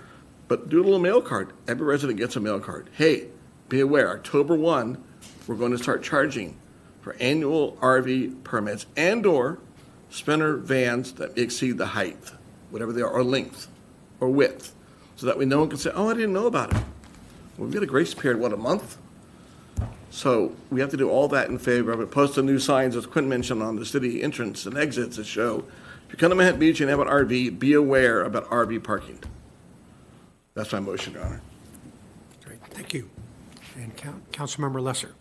but do a little mail card. Every resident gets a mail card. Hey, be aware, October 1, we're going to start charging for annual RV permits and or sprinter vans that exceed the height, whatever they are, or length or width, so that no one can say, oh, I didn't know about it. Well, we've got a grace period, what, a month? So we have to do all that in favor of it. Post the new signs, as Quinn mentioned, on the city entrance and exits that show, if you come to Manhattan Beach and have an RV, be aware about RV parking. That's my motion, Your Honor. Great, thank you. And Councilmember Lesser.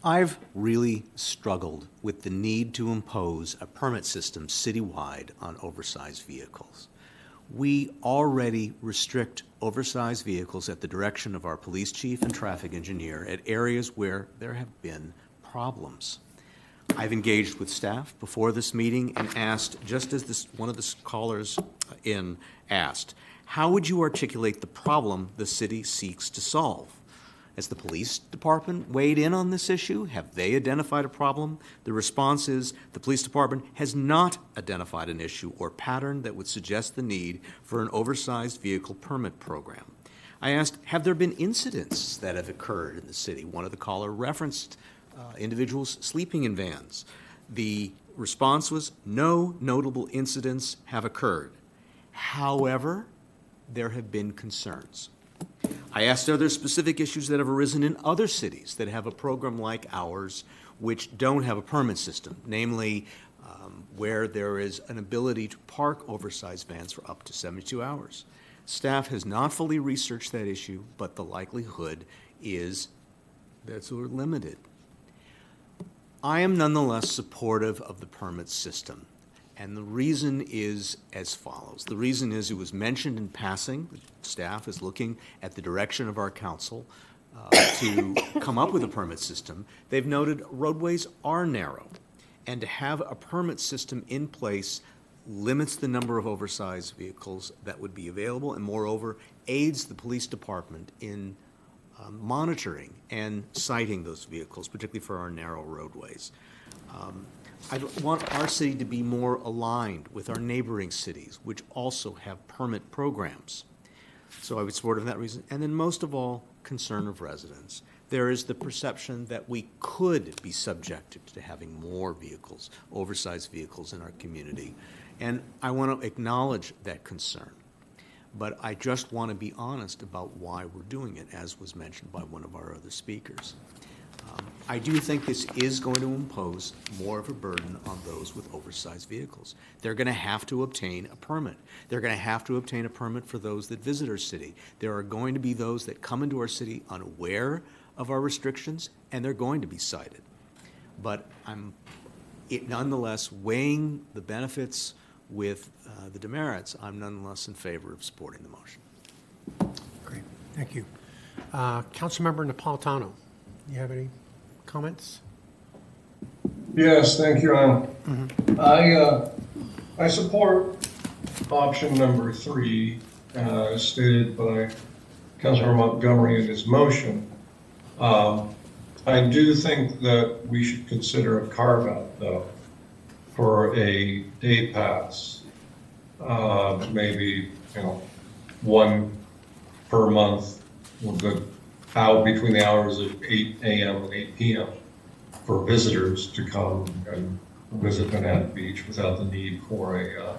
I've really struggled with the need to impose a permit system citywide on oversized vehicles. We already restrict oversized vehicles at the direction of our police chief and traffic engineer at areas where there have been problems. I've engaged with staff before this meeting and asked, just as one of the callers asked, how would you articulate the problem the city seeks to solve? Has the police department weighed in on this issue? Have they identified a problem? The response is the police department has not identified an issue or pattern that would suggest the need for an oversized vehicle permit program. I asked, have there been incidents that have occurred in the city? One of the callers referenced individuals sleeping in vans. The response was no notable incidents have occurred. However, there have been concerns. I asked, are there specific issues that have arisen in other cities that have a program like ours which don't have a permit system, namely where there is an ability to park oversized vans for up to 72 hours? Staff has not fully researched that issue, but the likelihood is that's limited. I am nonetheless supportive of the permit system. And the reason is as follows. The reason is it was mentioned in passing. The staff is looking at the direction of our council to come up with a permit system. They've noted roadways are narrow, and to have a permit system in place limits the number of oversized vehicles that would be available, and moreover, aids the police department in monitoring and citing those vehicles, particularly for our narrow roadways. I want our city to be more aligned with our neighboring cities, which also have permit programs. So I would support it for that reason. And then most of all, concern of residents. There is the perception that we could be subjected to having more vehicles, oversized vehicles in our community. And I want to acknowledge that concern. But I just want to be honest about why we're doing it, as was mentioned by one of our other speakers. I do think this is going to impose more of a burden on those with oversized vehicles. They're going to have to obtain a permit. They're going to have to obtain a permit for those that visit our city. There are going to be those that come into our city unaware of our restrictions, and they're going to be cited. But nonetheless, weighing the benefits with the demerits, I'm nonetheless in favor of supporting the motion. Great, thank you. Councilmember Napolitano, you have any comments? Yes, thank you, Alan. I support option number 3, as stated by Councilor Montgomery in his motion. I do think that we should consider a carve-out, though, for a day pass. Maybe, one per month with the out between the hours of 8 a.m. and 8 p.m. for visitors to come and visit Manhattan Beach without the need for a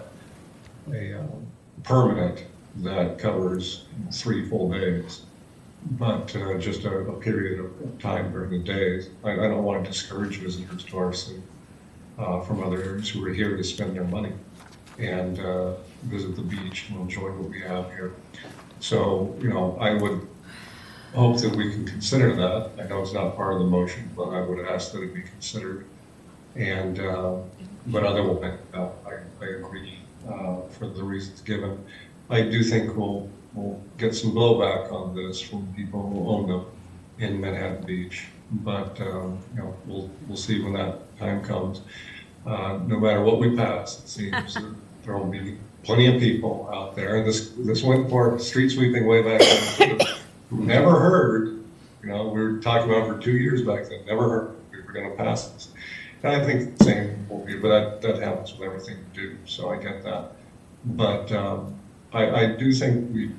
permit that covers 3 full days, but just a period of time during the days. I don't want to discourage visitors to our city from other areas who are here to spend their money and visit the beach and enjoy what we have here. So, I would hope that we can consider that. I know it's not part of the motion, but I would ask that it be considered. And, but otherwise, I agree for the reasons given. I do think we'll get some blowback on this from people who own them in Manhattan Beach. But, we'll see when that time comes. No matter what we pass, it seems that there will be plenty of people out there. This went for street sweeping way back then. Who never heard, we were talking about for 2 years back then, never heard we were going to pass this. And I think the same will be, but that happens with everything we do, so I get that. But I do think we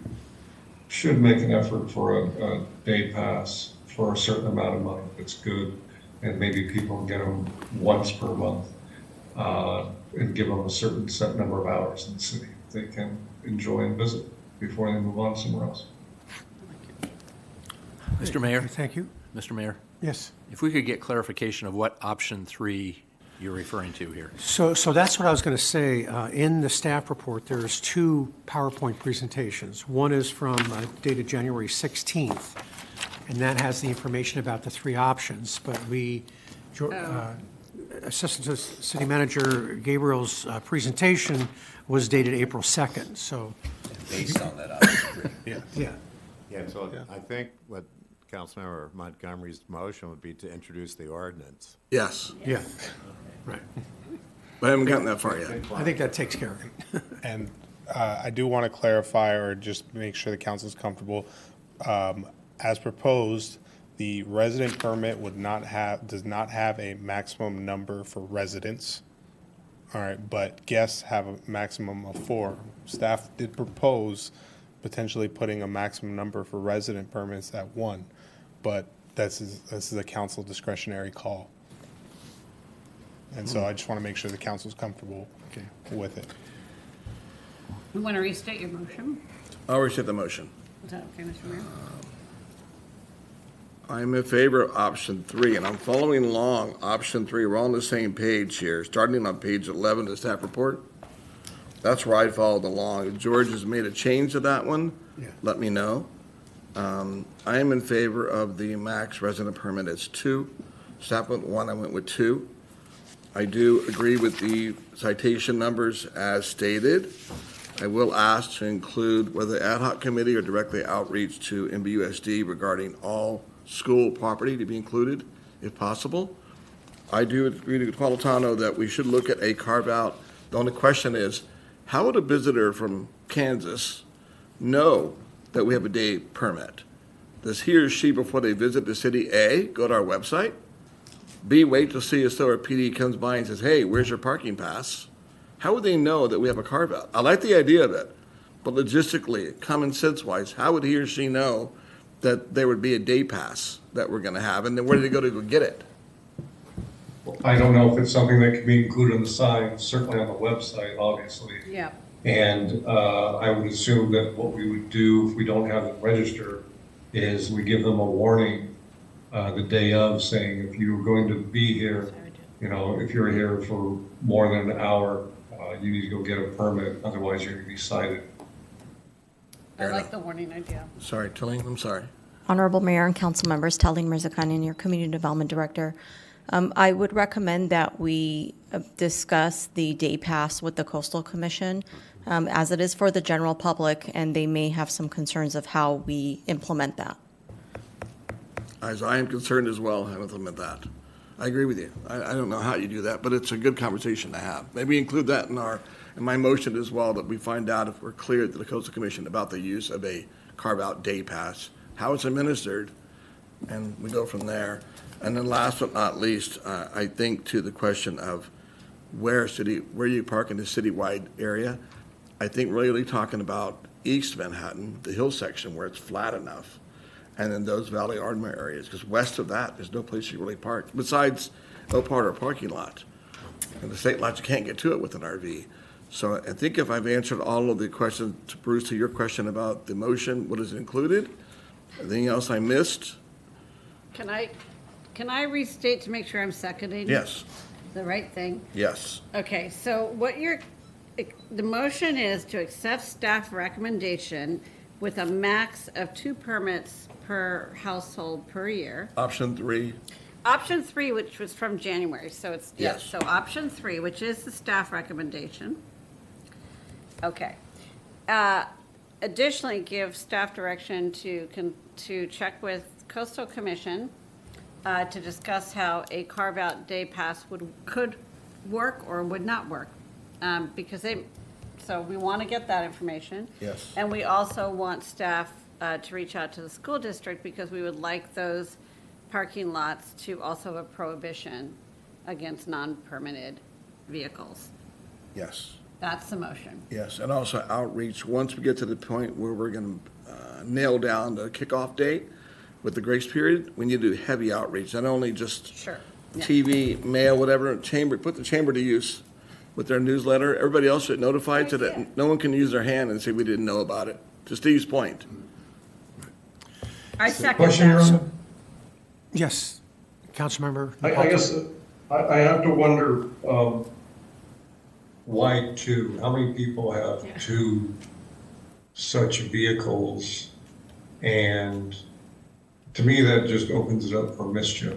should make an effort for a day pass for a certain amount of money that's good, and maybe people get them once per month and give them a certain set number of hours in the city they can enjoy and visit before they move on somewhere else. Mr. Mayor? Thank you. Mr. Mayor? Yes. If we could get clarification of what option 3 you're referring to here. So that's what I was going to say. In the staff report, there's 2 PowerPoint presentations. One is from dated January 16th, and that has the information about the 3 options. But Assistant City Manager Gabriel's presentation was dated April 2nd, so, Based on that, obviously. Yeah. yeah. Yeah, so I think what Councilmember Montgomery's motion would be to introduce the ordinance. Yes, Yeah, right. but I haven't gotten that far yet. I think that takes care of it. And I do want to clarify or just make sure the council's comfortable. As proposed, the resident permit does not have a maximum number for residents. All right, but guests have a maximum of 4. Staff did propose potentially putting a maximum number for resident permits at 1, but this is a council discretionary call. And so I just want to make sure the council's comfortable with it. You want to restate your motion? I'll restate the motion. Is that okay, Mr. Mayor? I'm in favor of option 3, and I'm following along option 3. We're all on the same page here, starting on page 11 of the staff report. That's where I followed along. If George has made a change to that one, let me know. I am in favor of the max resident permit as 2. Staff went 1, I went with 2. I do agree with the citation numbers as stated. I will ask to include whether ad hoc committee or directly outreach to MBUSD regarding all school property to be included, if possible. I do agree with Napolitano that we should look at a carve-out. The only question is, how would a visitor from Kansas know that we have a day permit? Does he or she, before they visit the city, A, go to our website? B, wait to see as though our PD comes by and says, hey, where's your parking pass? How would they know that we have a carve-out? I like the idea of it, but logistically, common sense-wise, how would he or she know that there would be a day pass that we're going to have, and then where do they go to go get it? I don't know if it's something that can be included in the sign, certainly on the website, obviously. Yeah. And I would assume that what we would do if we don't have them registered is we give them a warning the day of, saying if you're going to be here, you know, if you're here for more than an hour, you need to go get a permit, otherwise you're going to be cited. I like the warning idea. Sorry, Tilly, I'm sorry. Honorable Mayor and council members, Telling Mirzakanian, your Community Development Director. I would recommend that we discuss the day pass with the Coastal Commission, as it is for the general public, and they may have some concerns of how we implement that. As I am concerned as well, how to implement that. I agree with you. I don't know how you do that, but it's a good conversation to have. Maybe include that in my motion as well, that we find out if we're clear to the Coastal Commission about the use of a carve-out day pass, how it's administered, and we go from there. And then last but not least, I think to the question of where you park in the citywide area, I think really talking about East Manhattan, the hill section where it's flat enough, and then those Valley Ardmore areas, because west of that, there's no place you really park, besides Opar or parking lot. And the state lot, you can't get to it with an RV. So I think if I've answered all of the questions, to Bruce, to your question about the motion, what is included, anything else I missed? Can I restate to make sure I'm seconding? Yes. The right thing? Yes. Okay, so the motion is to accept staff recommendation with a max of 2 permits per household per year. Option 3. Option 3, which was from January, so it's, Yes. so option 3, which is the staff recommendation. Okay. Additionally, give staff direction to check with Coastal Commission to discuss how a carve-out day pass could work or would not work. So we want to get that information. Yes. And we also want staff to reach out to the school district, because we would like those parking lots to also have a prohibition against non-permitted vehicles. Yes. That's the motion. Yes, and also outreach, once we get to the point where we're going to nail down the kickoff date with the grace period, we need to do heavy outreach, not only just Sure. Yeah. TV, mail, whatever, put the chamber to use with their newsletter. Everybody else get notified so that no one can use their hand and say we didn't know about it. To Steve's point. I second Question, Your that. Honor? Yes, Councilmember. I guess I have to wonder why 2? How many people have 2 such vehicles? And to me, that just opens it up for mischief.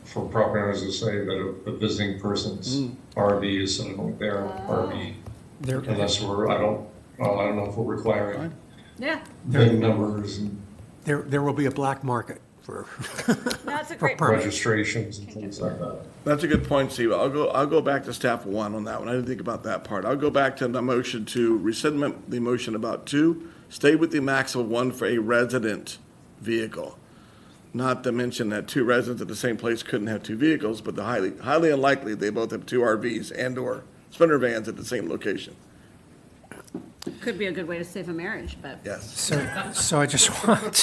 for property owners to say that a visiting person's RV is sitting on their RV. There, Unless I don't know if we're requiring Yeah, VIN numbers and there will be a black market for, that's a great permits. registrations and things like that. That's a good point, Steve. I'll go back to staff 1 on that one. I didn't think about that part. I'll go back to the motion to rescind the motion about 2, stay with the max of 1 for a resident vehicle. Not to mention that 2 residents at the same place couldn't have 2 vehicles, but the highly unlikely they both have 2 RVs and/or sprinter vans at the same location. Could be a good way to save a marriage, but. Yes. So I just want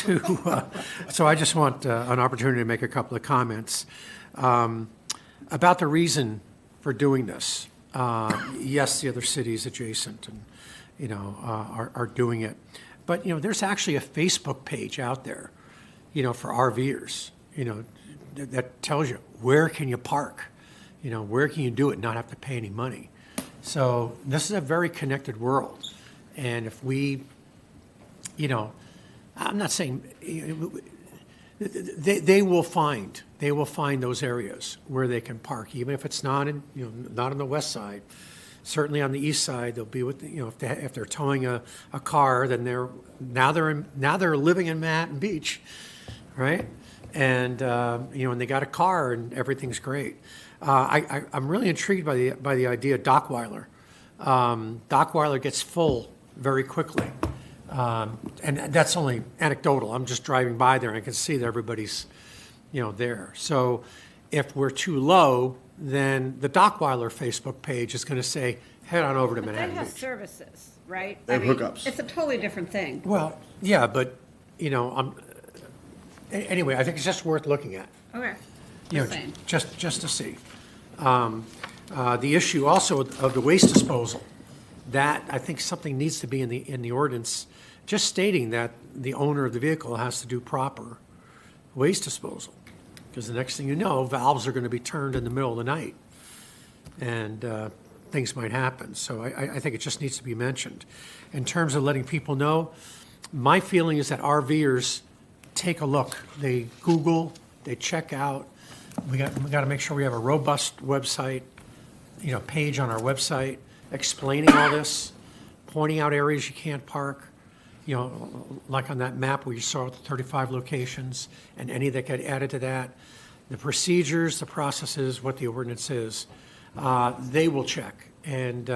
to, an opportunity to make a couple of comments about the reason for doing this. Yes, the other cities adjacent and, are doing it. But, there's actually a Facebook page out there, for RVers, that tells you where can you park, where can you do it and not have to pay any money. So this is a very connected world. And if we, I'm not saying, they will find those areas where they can park, even if it's not not on the west side. Certainly on the east side, they'll be with, if they're towing a car, then they're living in Manhattan Beach, right? And and they got a car and everything's great. I'm really intrigued by the idea of Dockweiler. Dockweiler gets full very quickly, and that's only anecdotal. I'm just driving by there and I can see that everybody's, there. So if we're too low, then the Dockweiler Facebook page is going to say, head on over to But they Manhattan have Beach. services, right? They have hookups. It's a totally different thing. Well, yeah, but anyway, I think it's just worth looking at. Okay. You know, Just saying. just to see. The issue also of the waste disposal, that I think something needs to be in the ordinance, just stating that the owner of the vehicle has to do proper waste disposal. Because the next thing you know, valves are going to be turned in the middle of the night, and things might happen. So I think it just needs to be mentioned. In terms of letting people know, my feeling is that RVers take a look. They Google, they check out. We got to make sure we have a robust website, page on our website explaining all this, pointing out areas you can't park, like on that map where you saw the 35 locations and any that get added to that, the procedures, the processes, what the ordinance is, they will check. And,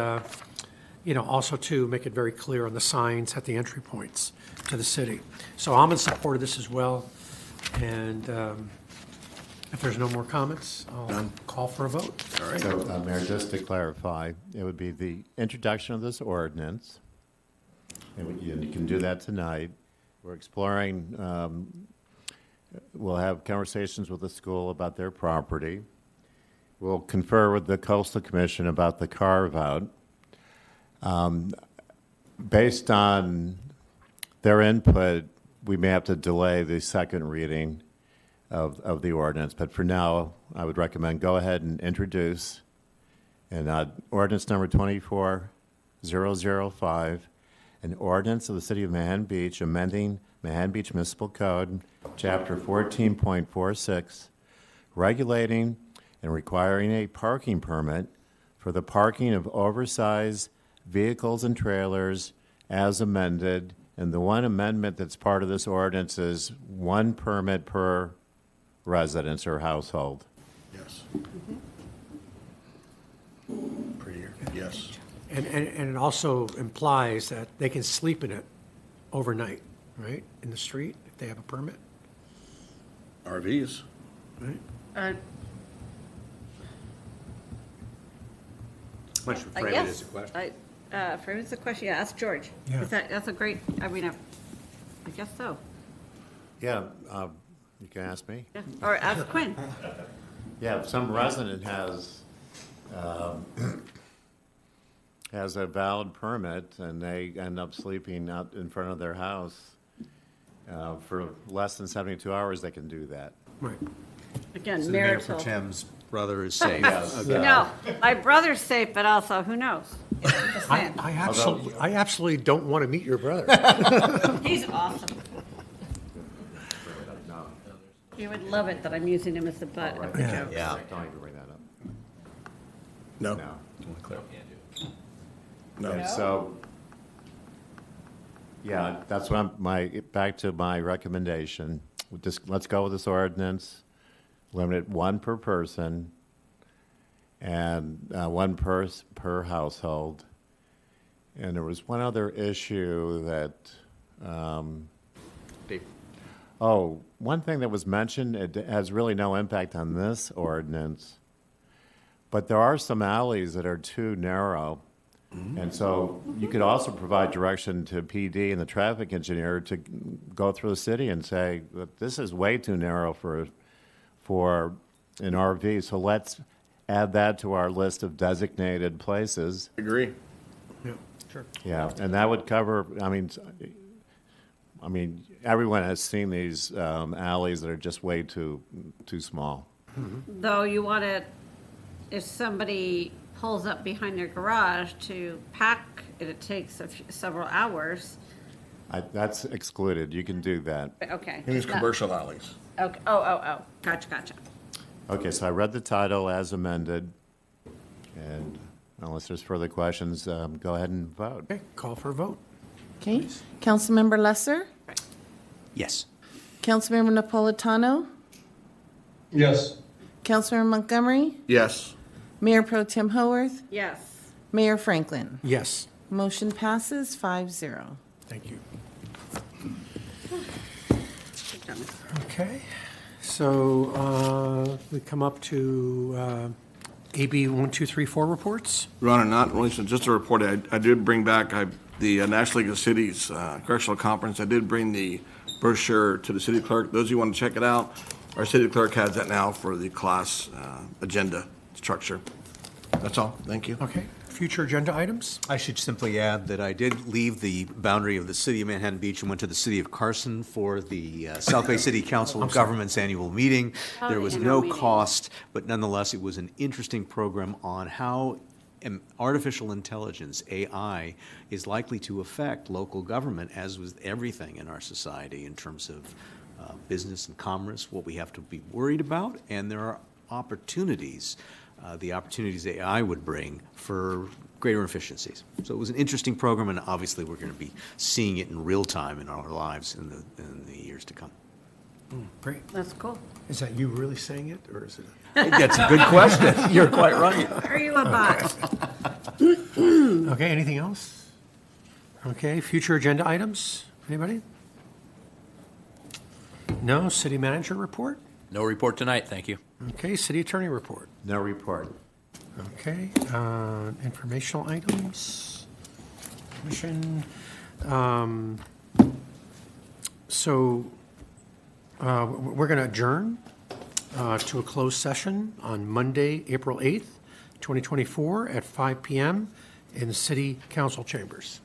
also to make it very clear on the signs at the entry points to the city. So I'm in support of this as well. And if there's no more comments, I'll call for a vote. All right. So, Mayor, just to clarify, it would be the introduction of this ordinance, and you can do that tonight. We're exploring, we'll have conversations with the school about their property. We'll confer with the Coastal Commission about the carve-out. Based on their input, we may have to delay the second reading of the ordinance, but for now, I would recommend go ahead and introduce ordinance number 24005, an ordinance of the City of Manhattan Beach amending Manhattan Beach Municipal Code, Chapter 14.46, regulating and requiring a parking permit for the parking of oversized vehicles and trailers as amended. And the one amendment that's part of this ordinance is one permit per residence or household. Yes. Prettier. Yes. And it also implies that they can sleep in it overnight, right, in the street, if they have a permit, RVs. right? Why don't you I frame it guess, as a question? frame it as a question, yeah, ask George. Yeah. That's a great, I guess so. Yeah, you can ask me. Yeah. Or ask Quinn. Yeah, if some resident has a valid permit and they end up sleeping out in front of their house for less than 72 hours, they can do that. Right. Again, So Mayor marital. Pro Tem's brother is safe. No, my brother's safe, but also, who knows? Just saying. I absolutely don't want to meet your brother. He's awesome. You would love it that I'm using him as the butt of the Yeah. jokes. Yeah. Don't even bring that up. No? No. No. Okay, so, yeah, that's what back to my recommendation. Let's go with this ordinance, limit it one per person, and one per household. And there was one other issue that, Dave. one thing that was mentioned, it has really no impact on this ordinance, but there are some alleys that are too narrow. And so you could also provide direction to PD and the traffic engineer to go through the city and say, that this is way too narrow for an RV. So let's add that to our list of designated places. Agree. Yeah, and that would cover, I mean, everyone has seen these alleys that are just way too small. Though you want to, if somebody pulls up behind their garage to pack, it takes several hours. That's excluded. You can do that. Okay. He means commercial alleys. Okay, oh. Gotcha. Okay, so I read the title as amended, and unless there's further questions, go ahead and vote. Okay, call for a vote. Okay. Councilmember Lesser? Yes. Councilmember Napolitano? Yes. Councilmember Montgomery? Yes. Mayor Pro Tem Haworth? Yes. Mayor Franklin? Yes, Motion passes 5-0. thank you. Okay, so we come up to AB 1234 reports. Your Honor, not only, just a report, I did bring back the National League of Cities Correctional Conference. I did bring the brochure to the city clerk. Those of you who want to check it out, our city clerk has that now for the class agenda structure. That's all. Thank you. Okay, future agenda items? I should simply add that I did leave the boundary of the city of Manhattan Beach and went to the city of Carson for the South Bay City Council of Governments annual meeting. Oh, There the was annual no meeting. cost, but nonetheless, it was an interesting program on how artificial intelligence, AI, is likely to affect local government, as with everything in our society in terms of business and commerce, what we have to be worried about, and there are opportunities, the opportunities AI would bring for greater efficiencies. So it was an interesting program, and obviously we're going to be seeing it in real time in our lives in the years to come. Great. That's cool. Is that you really saying it, or is it? That's a good question. You're quite right. Are you a bot? Okay, anything else? Okay, future agenda items? Anybody? No, city manager report? No report tonight, thank you. Okay, city attorney report? No report. Okay, informational items, commission. So we're going to adjourn to a closed session on Monday, April 8th, 2024 at 5 p.m. in the city council chambers.